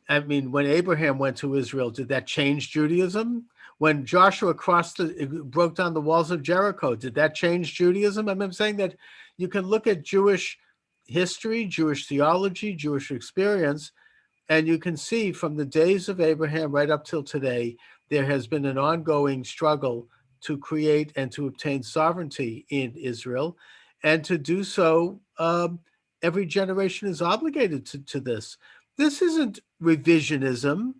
I mean, when Abraham went to Israel, did that change Judaism? When Joshua broke down the walls of Jericho, did that change Judaism? I'm saying that you can look at Jewish history, Jewish theology, Jewish experience, and you can see from the days of Abraham right up till today, there has been an ongoing struggle to create and to obtain sovereignty in Israel. And to do so, every generation is obligated to this. This isn't revisionism.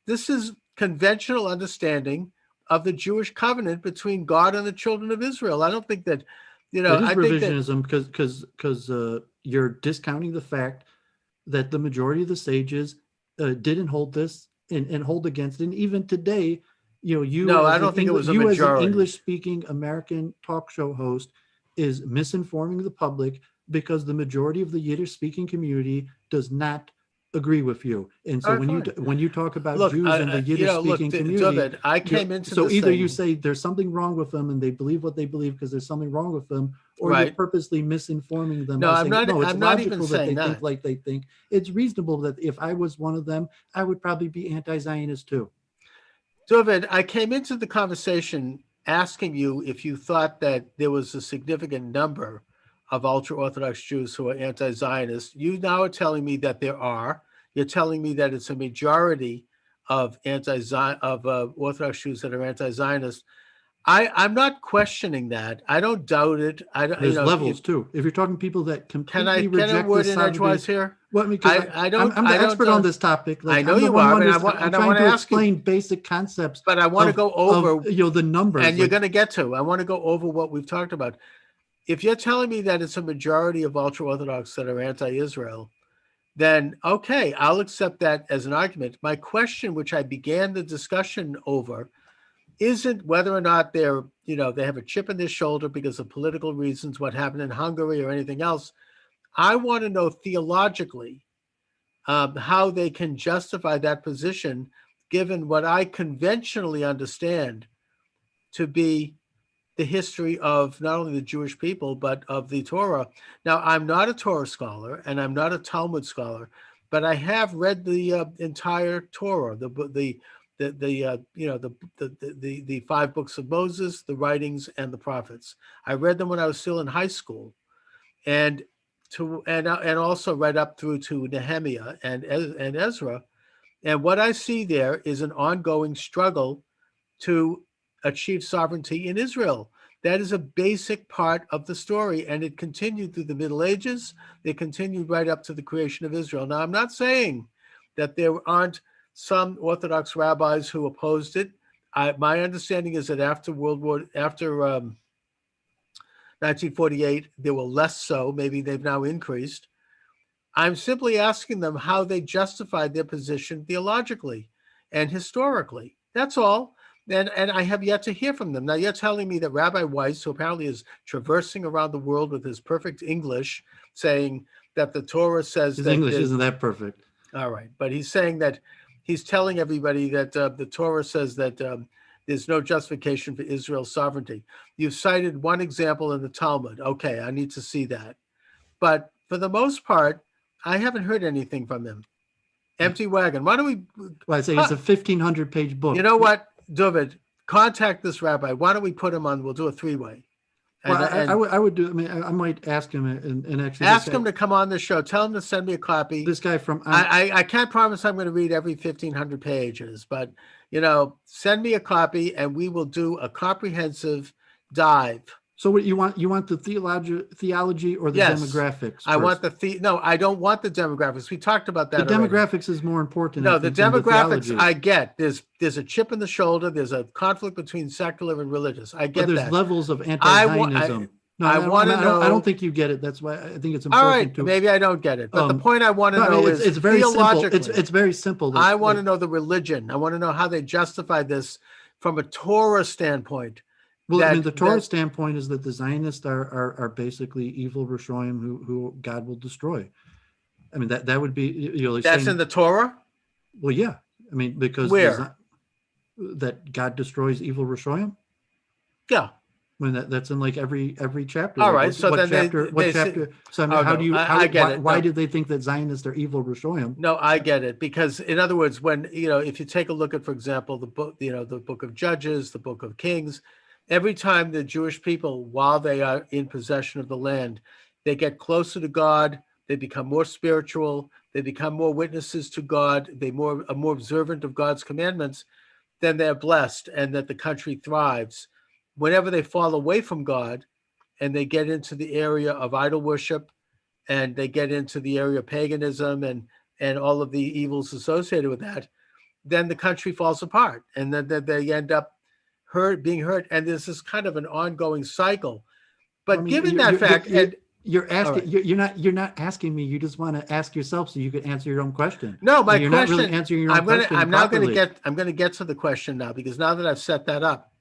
This is conventional understanding of the Jewish covenant between God and the children of Israel. I don't think that, it is revisionism because you're discounting the fact that the majority of the sages didn't hold this and hold against it. And even today, I don't think it was a majority. You as an English-speaking American talk show host is misinforming the public because the majority of the Yiddish-speaking community does not agree with you. And so when you talk about Jews in the Yiddish-speaking community, Dooovid, I came into so this either thing, you say there's something wrong with them and they believe what they believe because there's something wrong with them, or you're purposely misinforming them. No, I'm not even saying that they think like they think. It's reasonable that if I was one of them, I would probably be anti-Zionist too. Dooovid, I came into the conversation asking you if you thought that there was a significant number of ultra-Orthodox Jews who are anti-Zionist. You now are telling me that there are. You're telling me that it's a majority of Orthodox Jews that are anti-Zionist. I'm not questioning that. I don't doubt it. I don't. There's levels too. If you're talking people that Can I completely get a reject word the in edgewise sovereignty, here? well, because I don't. I'm the I don't, expert on this topic. Like, I know I'm the you one are, who and understands. I'm I trying want to to ask you, explain basic concepts but I want to go over, the numbers. and you're going to get to. I want to go over what we've talked about. If you're telling me that it's a majority of ultra-Orthodox that are anti-Israel, then okay, I'll accept that as an argument. My question, which I began the discussion over, isn't whether or not they're, they have a chip in their shoulder because of political reasons, what happened in Hungary or anything else. I want to know theologically how they can justify that position, given what I conventionally understand to be the history of not only the Jewish people, but of the Torah. Now, I'm not a Torah scholar and I'm not a Talmud scholar, but I have read the entire Torah, the five books of Moses, the writings, and the prophets. I read them when I was still in high school, and also read up through to Nehemiah and Ezra. And what I see there is an ongoing struggle to achieve sovereignty in Israel. That is a basic part of the story, and it continued through the Middle Ages. It continued right up to the creation of Israel. Now, I'm not saying that there aren't some Orthodox rabbis who opposed it. My understanding is that after 1948, there were less so. Maybe they've now increased. I'm simply asking them how they justified their position theologically and historically. That's all. And I have yet to hear from them. Now, you're telling me that Rabbi Weiss, who apparently is traversing around the world with his perfect English, saying that the Torah says his that English isn't that perfect. All right. But he's saying that he's telling everybody that the Torah says that there's no justification for Israel's sovereignty. You've cited one example in the Talmud. Okay, I need to see that. But for the most part, I haven't heard anything from him. Empty wagon. Why don't we? Well, I say it's a 1,500-page book. You know what, Dooovid? Contact this rabbi. Why don't we put him on? We'll do a three-way. Well, I would do. I mean, I might ask him and actually ask him to come on the show. Tell him to send me a copy. This guy from I can't promise I'm going to read every 1,500 pages, but send me a copy and we will do a comprehensive dive. So what you want the theology or the demographics? I want no, I don't want the demographics. We talked about that. The demographics is more important. No, the demographics I get. There's a chip in the shoulder. There's a conflict between secular and religious. I get that. There's levels of anti-Zionism. I want to know. I don't think you get it. That's why I think it's important. All right, maybe I don't get it. But the point I want to know is it's very simple. It's very simple. I want to know the religion. I want to know how they justify this from a Torah standpoint. Well, I mean, the Torah standpoint is that the Zionists are basically evil Rishoyim who God will destroy. I mean, that would be that's in the Torah. Well, yeah. I mean, because that God destroys evil Rishoyim. Yeah. I mean, that's in like every chapter. All right. So what then chapter? What chapter? So I mean, I get it. Why did they think that Zionists are evil Rishoyim? No, I get it, because in other words, when if you take a look at, for example, the book, the Book of Judges, the Book of Kings. Every time the Jewish people, while they are in possession of the land, they get closer to God, they become more spiritual, they become more witnesses to God, are more observant of God's commandments, then they're blessed and that the country thrives. Whenever they fall away from God and they get into the area of idol worship and they get into the area of paganism and all of the evils associated with that, then the country falls apart and then they end up being hurt, and this is kind of an ongoing cycle. But given that fact, you're asking, you're not asking me. You just want to ask yourself so you can answer your own question. No, my you're question. Not really answering your own question. I'm going to get to the question now, because now that I've set that up,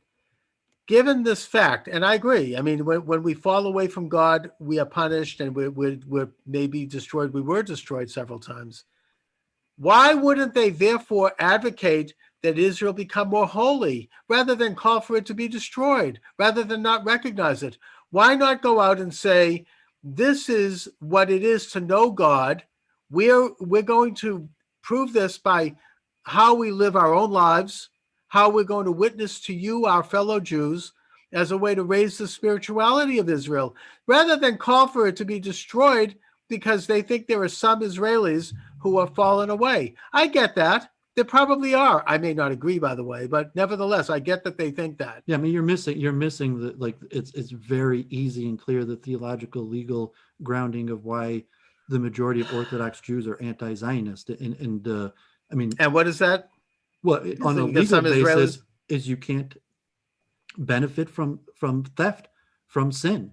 given this fact, and I agree. I mean, when we fall away from God, we are punished, and we're maybe destroyed. We were destroyed several times. Why wouldn't they therefore advocate that Israel become more holy rather than call for it to be destroyed, rather than not recognize it? Why not go out and say, this is what it is to know God. We're going to prove this by how we live our own lives, how we're going to witness to you, our fellow Jews, as a way to raise the spirituality of Israel, rather than call for it to be destroyed because they think there are some Israelis who have fallen away. I get that. There probably are. I may not agree, by the way, but nevertheless, I get that they think that. Yeah, I mean, you're missing the, like, it's very easy and clear the theological legal grounding of why the majority of Orthodox Jews are anti-Zionist, and I mean, And what is that? well, on a Because legal some Israelis, basis, is you can't benefit from theft, from sin,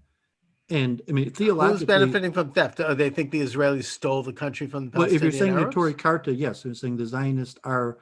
and I mean, who's theologically, benefiting from theft? They think the Israelis stole the country from the well, if you're Palestinian saying Arabs? Netori Karta, yes, you're saying the Zionists are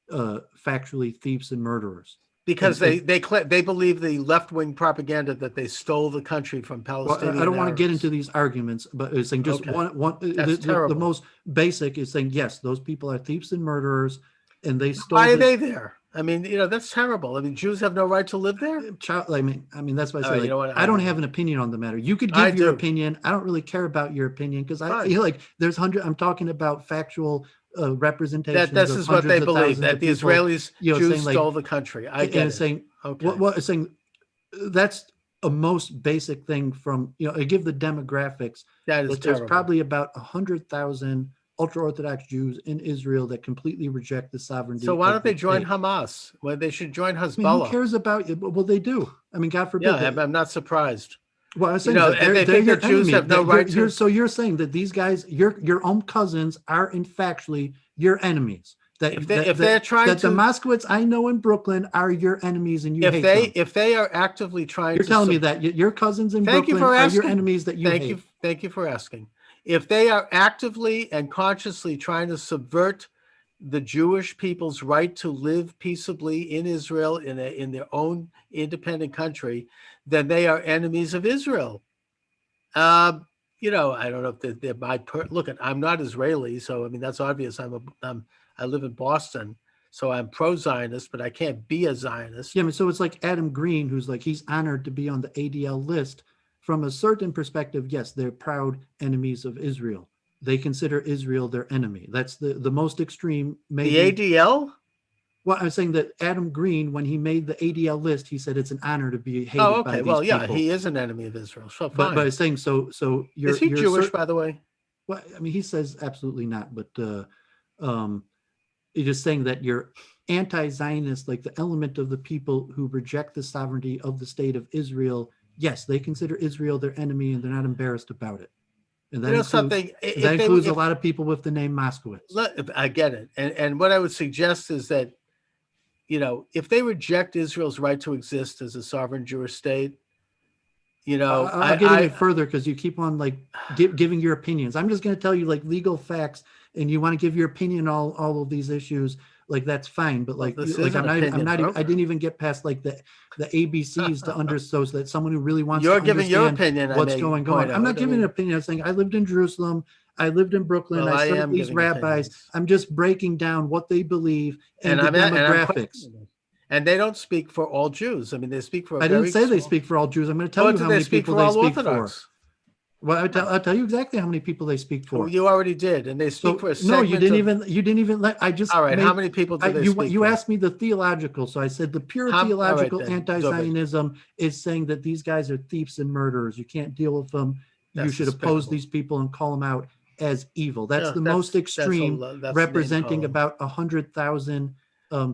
factually thieves and murderers. Because they believe the left-wing propaganda that they stole the country from Well, Palestinian I don't want to get Arabs. into these arguments, but it's saying just Okay. one That's the terrible. most basic is saying, yes, those people are thieves and murderers, and they stole. Why are they there? I mean, that's terrible. I mean, Jews have no right to live there. I mean, that's why I All say, right, like, you know what? I don't have an opinion on the matter. You could I give your do. opinion. I don't really care about your opinion because I Fine. feel like there's I'm talking about factual representations. That this of is what they hundreds of believe, thousands that of the people, Israelis, Jews saying, like, stole the country. I get and it. it's saying, Okay. what it's saying, that's a most basic thing from, I give the demographics. That is There's terrible. probably about 100,000 ultra-Orthodox Jews in Israel that completely reject the sovereignty. So why of don't they the join state. Hamas? Well, they should join I mean, who Hezbollah. cares about it? Well, they do. I mean, God forbid. Yeah, I'm not surprised. Well, I was saying that and they they're think your that Jews enemy. have no right to. So you're saying that these guys, your own cousins, are in factually your enemies. That If they're trying that to, the Moscowitz I know in Brooklyn are your enemies, and you hate them. if they are actively trying You're to, telling me that your cousins in thank you Brooklyn for are your asking. enemies that you hate. Thank you for asking. If they are actively and consciously trying to subvert the Jewish people's right to live peaceably in Israel in their own independent country, then they are enemies of Israel. I don't know if they're look. I'm not Israeli, so I mean that's obvious. I live in Boston, so I'm pro-Zionist, but I can't be a Zionist. Yeah, I mean, so it's like Adam Green, who's like, he's honored to be on the ADL list. From a certain perspective, yes, they're proud enemies of Israel. They consider Israel their enemy. That's the most extreme. Maybe the ADL. Well, I'm saying that Adam Green, when he made the ADL list, he said it's an honor to be hated Oh, by okay. these Well, yeah, people. he is an enemy of Israel. So fine. But I'm saying, so you're, is he Jewish, by the way? Well, I mean, he says absolutely not. But you're just saying that you're anti-Zionist, like the element of the people who reject the sovereignty of the state of Israel. Yes, they consider Israel their enemy, and they're not embarrassed about it. And that includes a lot of people with the name Moscowitz. I get it. And what I would suggest is that, if they reject Israel's right to exist as a sovereign Jewish state, I'll get even further because you keep on like giving your opinions. I'm just going to tell you like legal facts, and you want to give your opinion on all of these issues. Like that's fine, but I didn't even get past like the ABCs to understand, so that someone who really wants to giving your opinion what's going on. I'm not giving an opinion. I'm saying I lived in Jerusalem. I lived in Brooklyn. I served these rabbis. Opinions. I'm just breaking down what they believe and the demographics. And they don't speak for all Jews. I mean, they speak for. I didn't say they speak for all Jews. I'm going to tell you how many people they speak for. Well, I'll tell you exactly how many people they speak for. Oh, you already did, and they speak for a segment. No, you didn't even let. I just. All right, how many people do they speak You asked me the theological, so I said the pure theological anti-Zionism is saying that these guys are thieves and murderers. You can't deal with them. You should oppose these people and call them out as evil. That's the most extreme, representing about 100,000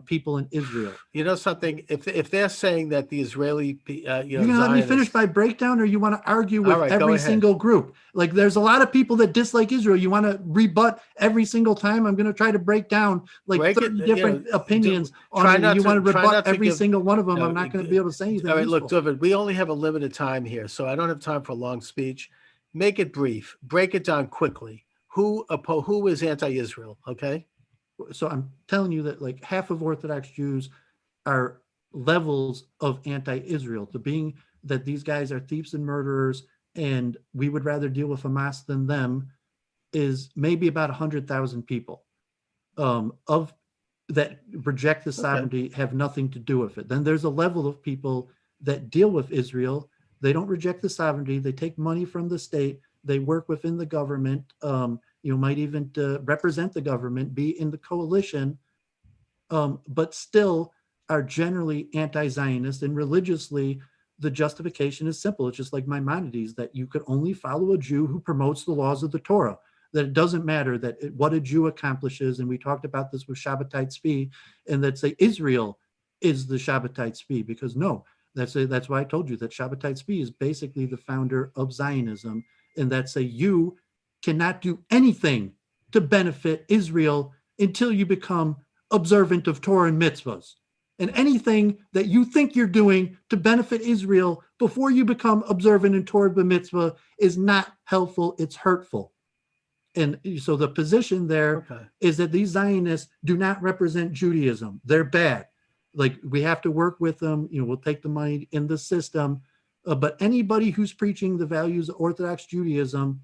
people in Israel. You know something? If they're saying that the Israeli, you're gonna let me finish my breakdown, or you want to argue with every single group? Like, there's a lot of people that dislike Israel. You want to rebut every single time? I'm going to try to break down like 30 different opinions on it. You want to rebut every single one of them? I'm not going to be able to say anything. All right, look, Dooovid, we only have a limited time here, so I don't have time for a long speech. Make it brief. Break it down quickly. Who is anti-Israel? Okay. So I'm telling you that like half of Orthodox Jews are levels of anti-Israel, to being that these guys are thieves and murderers, and we would rather deal with Hamas than them, is maybe about 100,000 people of that reject the sovereignty, have nothing to do with it. Then there's a level of people that deal with Israel. They don't reject the sovereignty. They take money from the state. They work within the government. Might even represent the government, be in the coalition, but still are generally anti-Zionist. And religiously, the justification is simple. It's just like Maimonides, that you could only follow a Jew who promotes the laws of the Torah. that it doesn't matter what a Jew accomplishes. And we talked about this with Shabbatai Tzvi, and that say Israel is the Shabbatai Tzvi, because no, that's why I told you that Shabbatai Tzvi is basically the founder of Zionism, and that say you cannot do anything to benefit Israel until you become observant of Torah and mitzvahs. And anything that you think you're doing to benefit Israel before you become observant in Torah and mitzvah is not helpful, it's hurtful. And so the position there is that these Zionists do not represent Judaism. They're bad. Like, we have to work with them. We'll take the money in the system. But anybody who's preaching the values of Orthodox Judaism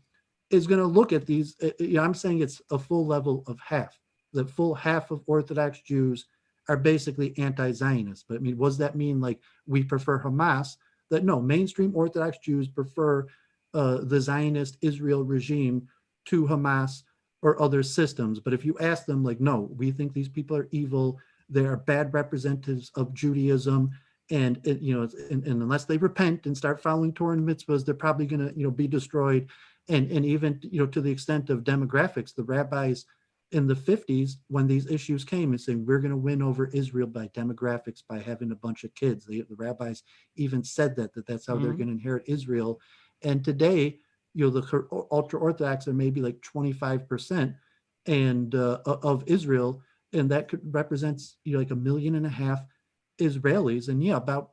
is going to look at these. I'm saying it's a full level of half. The full half of Orthodox Jews are basically anti-Zionist. But I mean, what does that mean? Like, we prefer Hamas? That no, mainstream Orthodox Jews prefer the Zionist Israel regime to Hamas or other systems. But if you ask them, like, no, we think these people are evil, they are bad representatives of Judaism, and unless they repent and start following Torah and mitzvahs, they're probably going to be destroyed. And even to the extent of demographics, the rabbis in the 50s, when these issues came and saying we're going to win over Israel by demographics, by having a bunch of kids, the rabbis even said that's how they're going to inherit Israel. And today, the ultra-Orthodox are maybe like 25% and of Israel, and that represents like 1.5 million Israelis, and about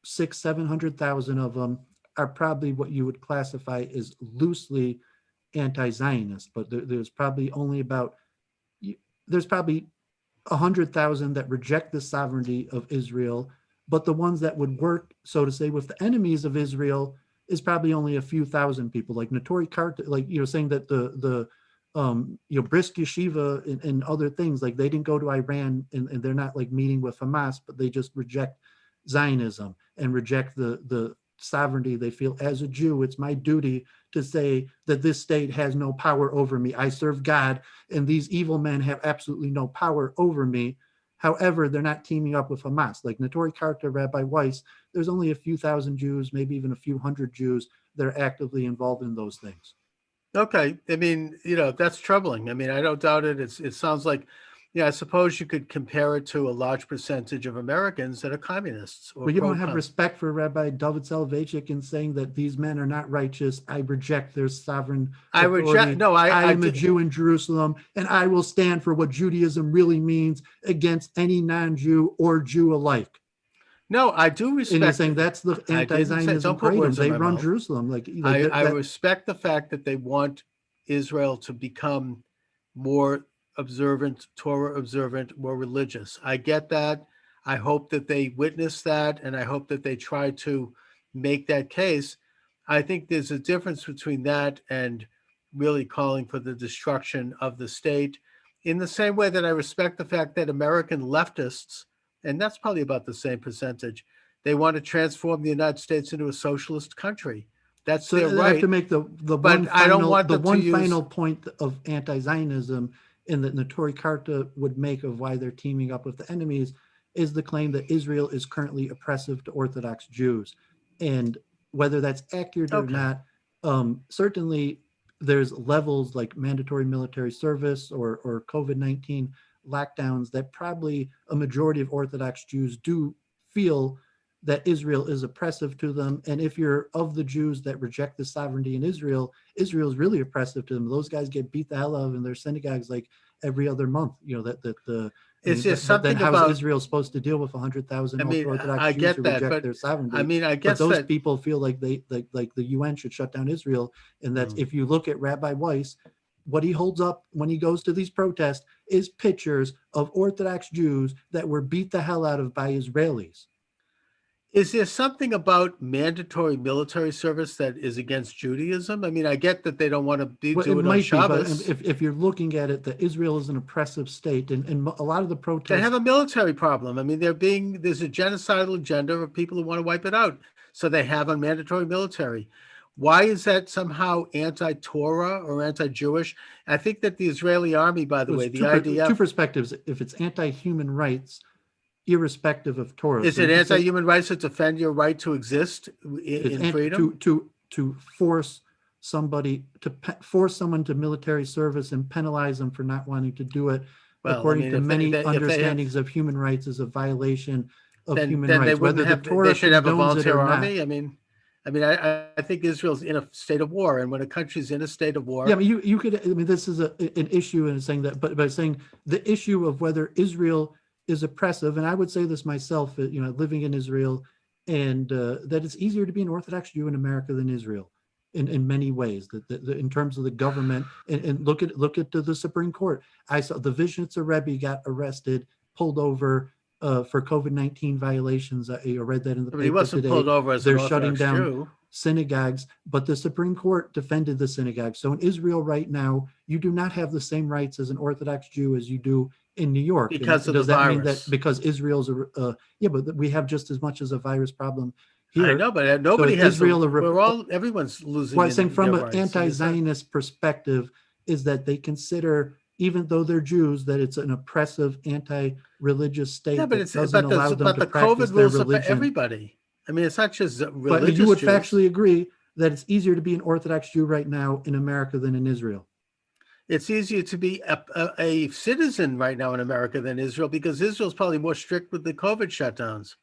600,000-700,000 of them are probably what you would classify as loosely anti-Zionist. But there's probably 100,000 that reject the sovereignty of Israel, but the ones that would work, so to say, with the enemies of Israel is probably only a few thousand people. Like Notori Karta, like saying that the Brisk Yeshiva and other things, like they didn't go to Iran and they're not like meeting with Hamas, but they just reject Zionism and reject the sovereignty. They feel, as a Jew, it's my duty to say that this state has no power over me. I serve God, and these evil men have absolutely no power over me. However, they're not teaming up with Hamas. Like Notori Karta, Rabbi Weiss, there's only a few thousand Jews, maybe even a few hundred Jews that are actively involved in those things. Okay. I mean, that's troubling. I mean, I don't doubt it. It sounds like, I suppose you could compare it to a large percentage of Americans that are communists. But you don't have respect for Rabbi Dooovid Soloveitchik in saying that these men are not righteous. I reject their sovereign authority. I am a Jew in Jerusalem, and I will stand for what Judaism really means against any non-Jew or Jew alike. No, I do respect. And you're saying that's the anti-Zionism kratom. They run Jerusalem. I respect the fact that they want Israel to become more observant, Torah observant, more religious. I get that. I hope that they witness that, and I hope that they try to make that case. I think there's a difference between that and really calling for the destruction of the state, in the same way that I respect the fact that American leftists, and that's probably about the same percentage, they want to transform the United States into a socialist country. That's their right. I have to make the one final point of anti-Zionism in that Notori Karta would make of why they're teaming up with the enemies is the claim that Israel is currently oppressive to Orthodox Jews. And whether that's accurate or not, certainly there's levels like mandatory military service or COVID-19 lockdowns that probably a majority of Orthodox Jews do feel that Israel is oppressive to them. And if you're of the Jews that reject the sovereignty in Israel, Israel is really oppressive to them. Those guys get beat the hell out of in their synagogues like every other month. How is Israel supposed to deal with 100,000 Orthodox Jews who reject their sovereignty? I mean, I guess but those people feel like the UN should shut down Israel. And that's if you look at Rabbi Weiss, what he holds up when he goes to these protests is pictures of Orthodox Jews that were beat the hell out of by Israelis. Is there something about mandatory military service that is against Judaism? I mean, I get that they don't want to do it on Shabbos. But if you're looking at it, that Israel is an oppressive state, and a lot of the protests... They have a military problem. I mean, there's a genocidal agenda of people who want to wipe it out. So they have a mandatory military. Why is that somehow anti-Torah or anti-Jewish? I think that the Israeli army, by the way, the IDF... Two perspectives. If it's anti-human rights, irrespective of Torah. Is it anti-human rights to defend your right to exist in freedom? To force somebody to force someone to military service and penalize them for not wanting to do it, Well, I according mean, to if many they have, understandings of human rights, is a violation of human then they rights, wouldn't whether the have. They Torah should have a condones it volunteer or not. army. I think Israel's in a state of war, and when a country's in a state of war, Yeah, I mean, you could. I mean, this is an issue in saying that, but by saying the issue of whether Israel is oppressive, and I would say this myself, living in Israel, and that it's easier to be an Orthodox Jew in America than Israel, in many ways. That in terms of the government, and look at the Supreme Court. I saw the Vishnitzer Rebbe got arrested, pulled over for COVID-19 violations. I read that in the but he paper wasn't today. pulled over as an They're shutting Orthodox down Jew. synagogues, but the Supreme Court defended the synagogue. So in Israel right now, you do not have the same rights as an Orthodox Jew as you do in New York. Because of does the that mean that virus. because Israel's yeah, but we have just as much as a virus problem here. I know, but So nobody is has. Israel Everyone's losing. well, I'm saying from their an rights. anti-Zionist perspective is that they consider, even though they're Jews, that it's an oppressive, anti-religious state Yeah, but that doesn't allow them but to the practice COVID their rules are for religion. everybody. I mean, it's not just But religious you would Jews. factually agree that it's easier to be an Orthodox Jew right now in America than in Israel. It's easier to be a citizen right now in America than Israel, because Israel's probably more strict with the COVID shutdowns.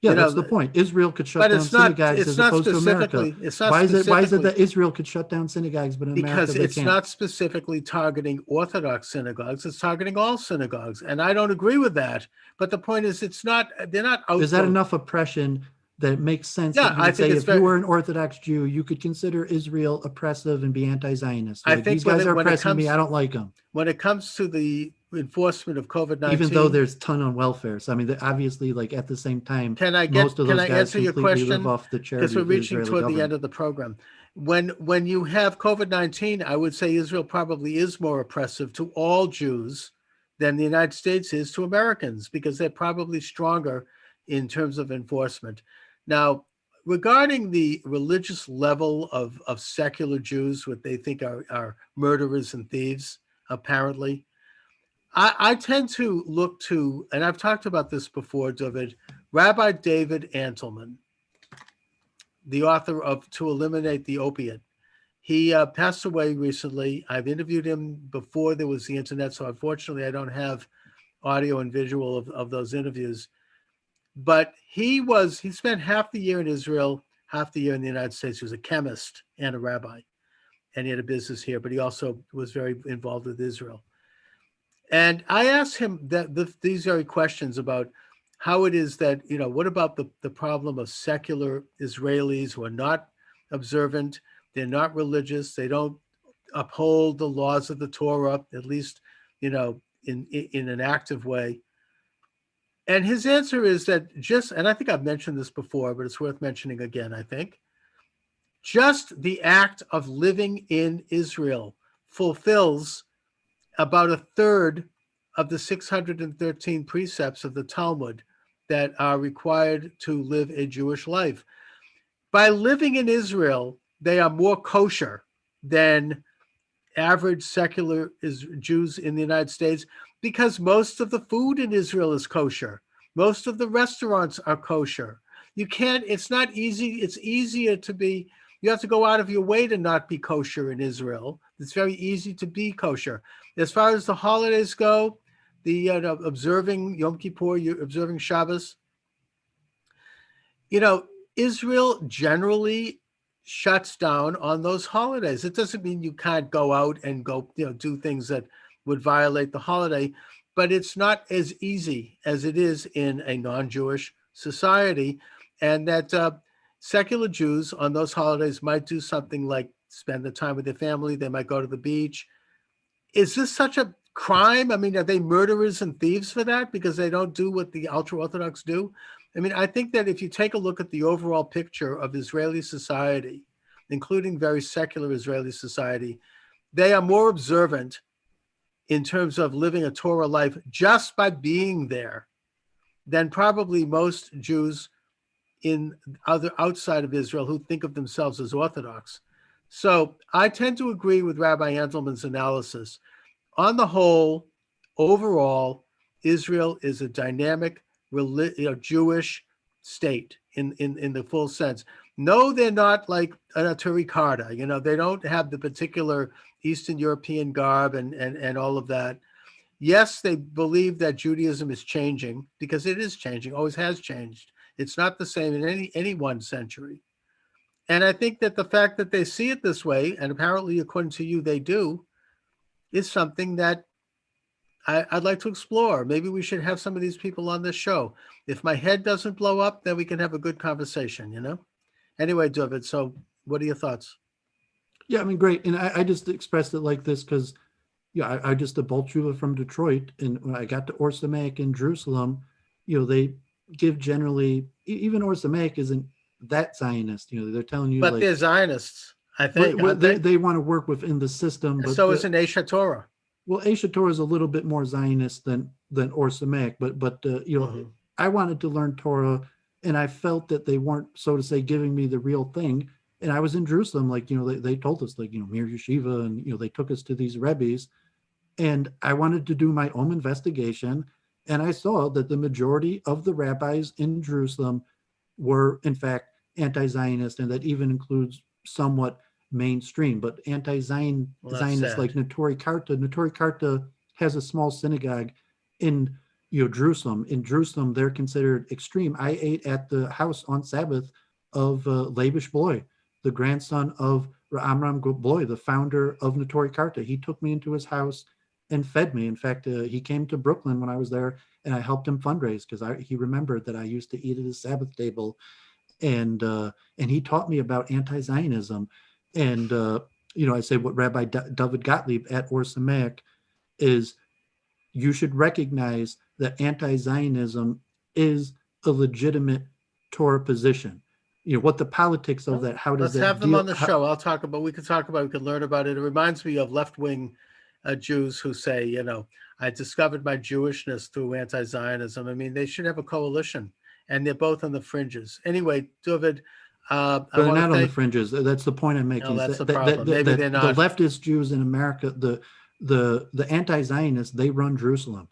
Yeah, that's the point. Israel could shut But down it's not. synagogues It's as not opposed to America. specifically. It's not Why is it specifically that Israel could shut down synagogues, but in America because they it's can't? not specifically targeting Orthodox synagogues. It's targeting all synagogues, and I don't agree with that. But the point is, it's not. They're not out. Is that enough oppression that it makes sense Yeah, that you I would think say it's if you were an Orthodox Jew, you could consider Israel oppressive and be anti-Zionist? I Like, think these guys are when it oppressing me, comes I don't like them. when it comes to the enforcement of COVID-19, Even though there's ton on welfare. So I mean, obviously, like at the same time, most of can those I guys answer your completely live question? off the Because charity we're of the reaching Israeli toward the government. end of the program. When you have COVID-19, I would say Israel probably is more oppressive to all Jews than the United States is to Americans, because they're probably stronger in terms of enforcement. Now, regarding the religious level of secular Jews, what they think are murderers and thieves, apparently, I tend to look to, and I've talked about this before, Dooovid, Rabbi David Antelman, the author of To Eliminate the Opiate. He passed away recently. I've interviewed him before there was the internet, so unfortunately I don't have audio and visual of those interviews. But he spent half the year in Israel, half the year in the United States. He was a chemist and a rabbi, and he had a business here, but he also was very involved with Israel. And I asked him these very questions about how it is that, what about the problem of secular Israelis who are not observant, they're not religious, they don't uphold the laws of the Torah, at least, in an active way. And his answer is that and I think I've mentioned this before, but it's worth mentioning again, I think, just the act of living in Israel fulfills about a third of the 613 precepts of the Talmud that are required to live a Jewish life. By living in Israel, they are more kosher than average secular Jews in the United States, because most of the food in Israel is kosher. Most of the restaurants are kosher. It's not easy. It's easier to be, you have to go out of your way to not be kosher in Israel. It's very easy to be kosher. As far as the holidays go, the observing Yom Kippur, you're observing Shabbos, Israel generally shuts down on those holidays. It doesn't mean you can't go out and go, do things that would violate the holiday, but it's not as easy as it is in a non-Jewish society. And that secular Jews on those holidays might do something like spend the time with their family. They might go to the beach. Is this such a crime? I mean, are they murderers and thieves for that because they don't do what the ultra-Orthodox do? I mean, I think that if you take a look at the overall picture of Israeli society, including very secular Israeli society, they are more observant in terms of living a Torah life just by being there than probably most Jews in outside of Israel who think of themselves as Orthodox. So I tend to agree with Rabbi Antelman's analysis. On the whole, overall, Israel is a dynamic Jewish state in the full sense. No, they're not like a Turricarta. They don't have the particular Eastern European garb and all of that. Yes, they believe that Judaism is changing because it is changing, always has changed. It's not the same in any one century. And I think that the fact that they see it this way, and apparently according to you, they do, is something that I'd like to explore. Maybe we should have some of these people on this show. If my head doesn't blow up, then we can have a good conversation. Anyway, Dooovid, so what are your thoughts? Yeah, I mean, great. And I just expressed it like this because, yeah, I just a Bolsheva from Detroit, and when I got to Or Samaic in Jerusalem, they give generally, even Or Samaic isn't that Zionist. They're telling you But like, they're Zionists, I think, aren't they want to work within the system, but so is an Aish Torah. well, Aish Torah is a little bit more Zionist than Or Samaic, but Mhm. I wanted to learn Torah, and I felt that they weren't, so to say, giving me the real thing. And I was in Jerusalem, like they told us, like Mir Yeshiva, and they took us to these rebbes, and I wanted to do my own investigation, and I saw that the majority of the rabbis in Jerusalem were, in fact, anti-Zionist, and that even includes somewhat mainstream, but Well, that's anti-Zionist like sad. Notori Karta. Notori Karta has a small synagogue in Jerusalem. In Jerusalem, they're considered extreme. I ate at the house on Sabbath of Leibish Bloy, the grandson of Amram Bloy, the founder of Notori Karta. He took me into his house and fed me. In fact, he came to Brooklyn when I was there, and I helped him fundraise because he remembered that I used to eat at his Sabbath table, and he taught me about anti-Zionism. And I say what Rabbi Dooovid Gottlieb at Or Samaic is, you should recognize that anti-Zionism is a legitimate Torah position. What the politics of Well, that, how does let's that have them on deal? the show. We could learn about it. It reminds me of left-wing Jews who say, I discovered my Jewishness through anti-Zionism. I mean, they should have a coalition, and they're both on the fringes. Anyway, Dooovid, I But they're want to not on the thank. fringes. That's the point I'm No, making. Is that's the that, problem. Maybe they're the not. leftist Jews in America, the anti-Zionists, they run Jerusalem.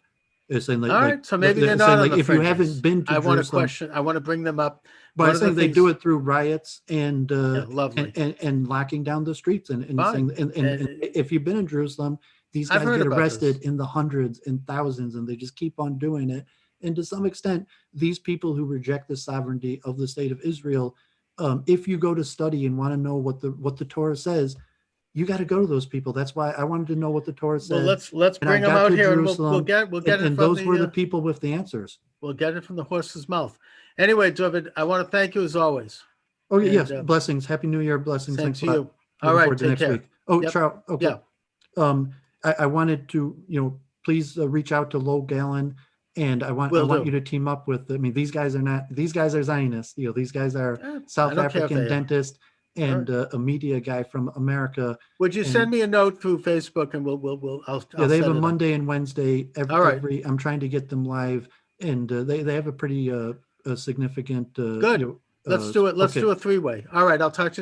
They're saying All like right, so maybe they're they're not saying on like the if you haven't fringes. been to I want to Jerusalem, question. I want to bring them up. but One I'm of the saying they things. do it through riots Yeah, lovely. and locking down the streets and Fine. saying and if you've been in Jerusalem, these I've guys heard get about this. arrested in the hundreds and thousands, and they just keep on doing it. And to some extent, these people who reject the sovereignty of the state of Israel, if you go to study and want to know what the Torah says, you got to go to those people. That's why I wanted to know what the Torah Well, said, let's and I bring them got out to here, and we'll Jerusalem, get it and from those were the the people with the answers. we'll get it from the horse's mouth. Anyway, David, I want to thank you as always. Oh And yes, blessings, Happy New Year, blessings. same Thanks to a lot. you. All Looking right, forward to take next care. week. Oh, Yep. Trout. Okay. Yeah. I wanted to, please reach out to Low Gallon, and I want Will do. you to team up with. I mean, these guys are Zionists. These guys are I South don't care if African they are. dentist and a media guy from America. Would you And send me a note through Facebook, and I'll yeah, they have set a it up. Monday and Wednesday All right. every. I'm trying to get them live, and they have a pretty a significant. Good. Let's do it. Let's Okay. do a three-way. All right. I'll talk to you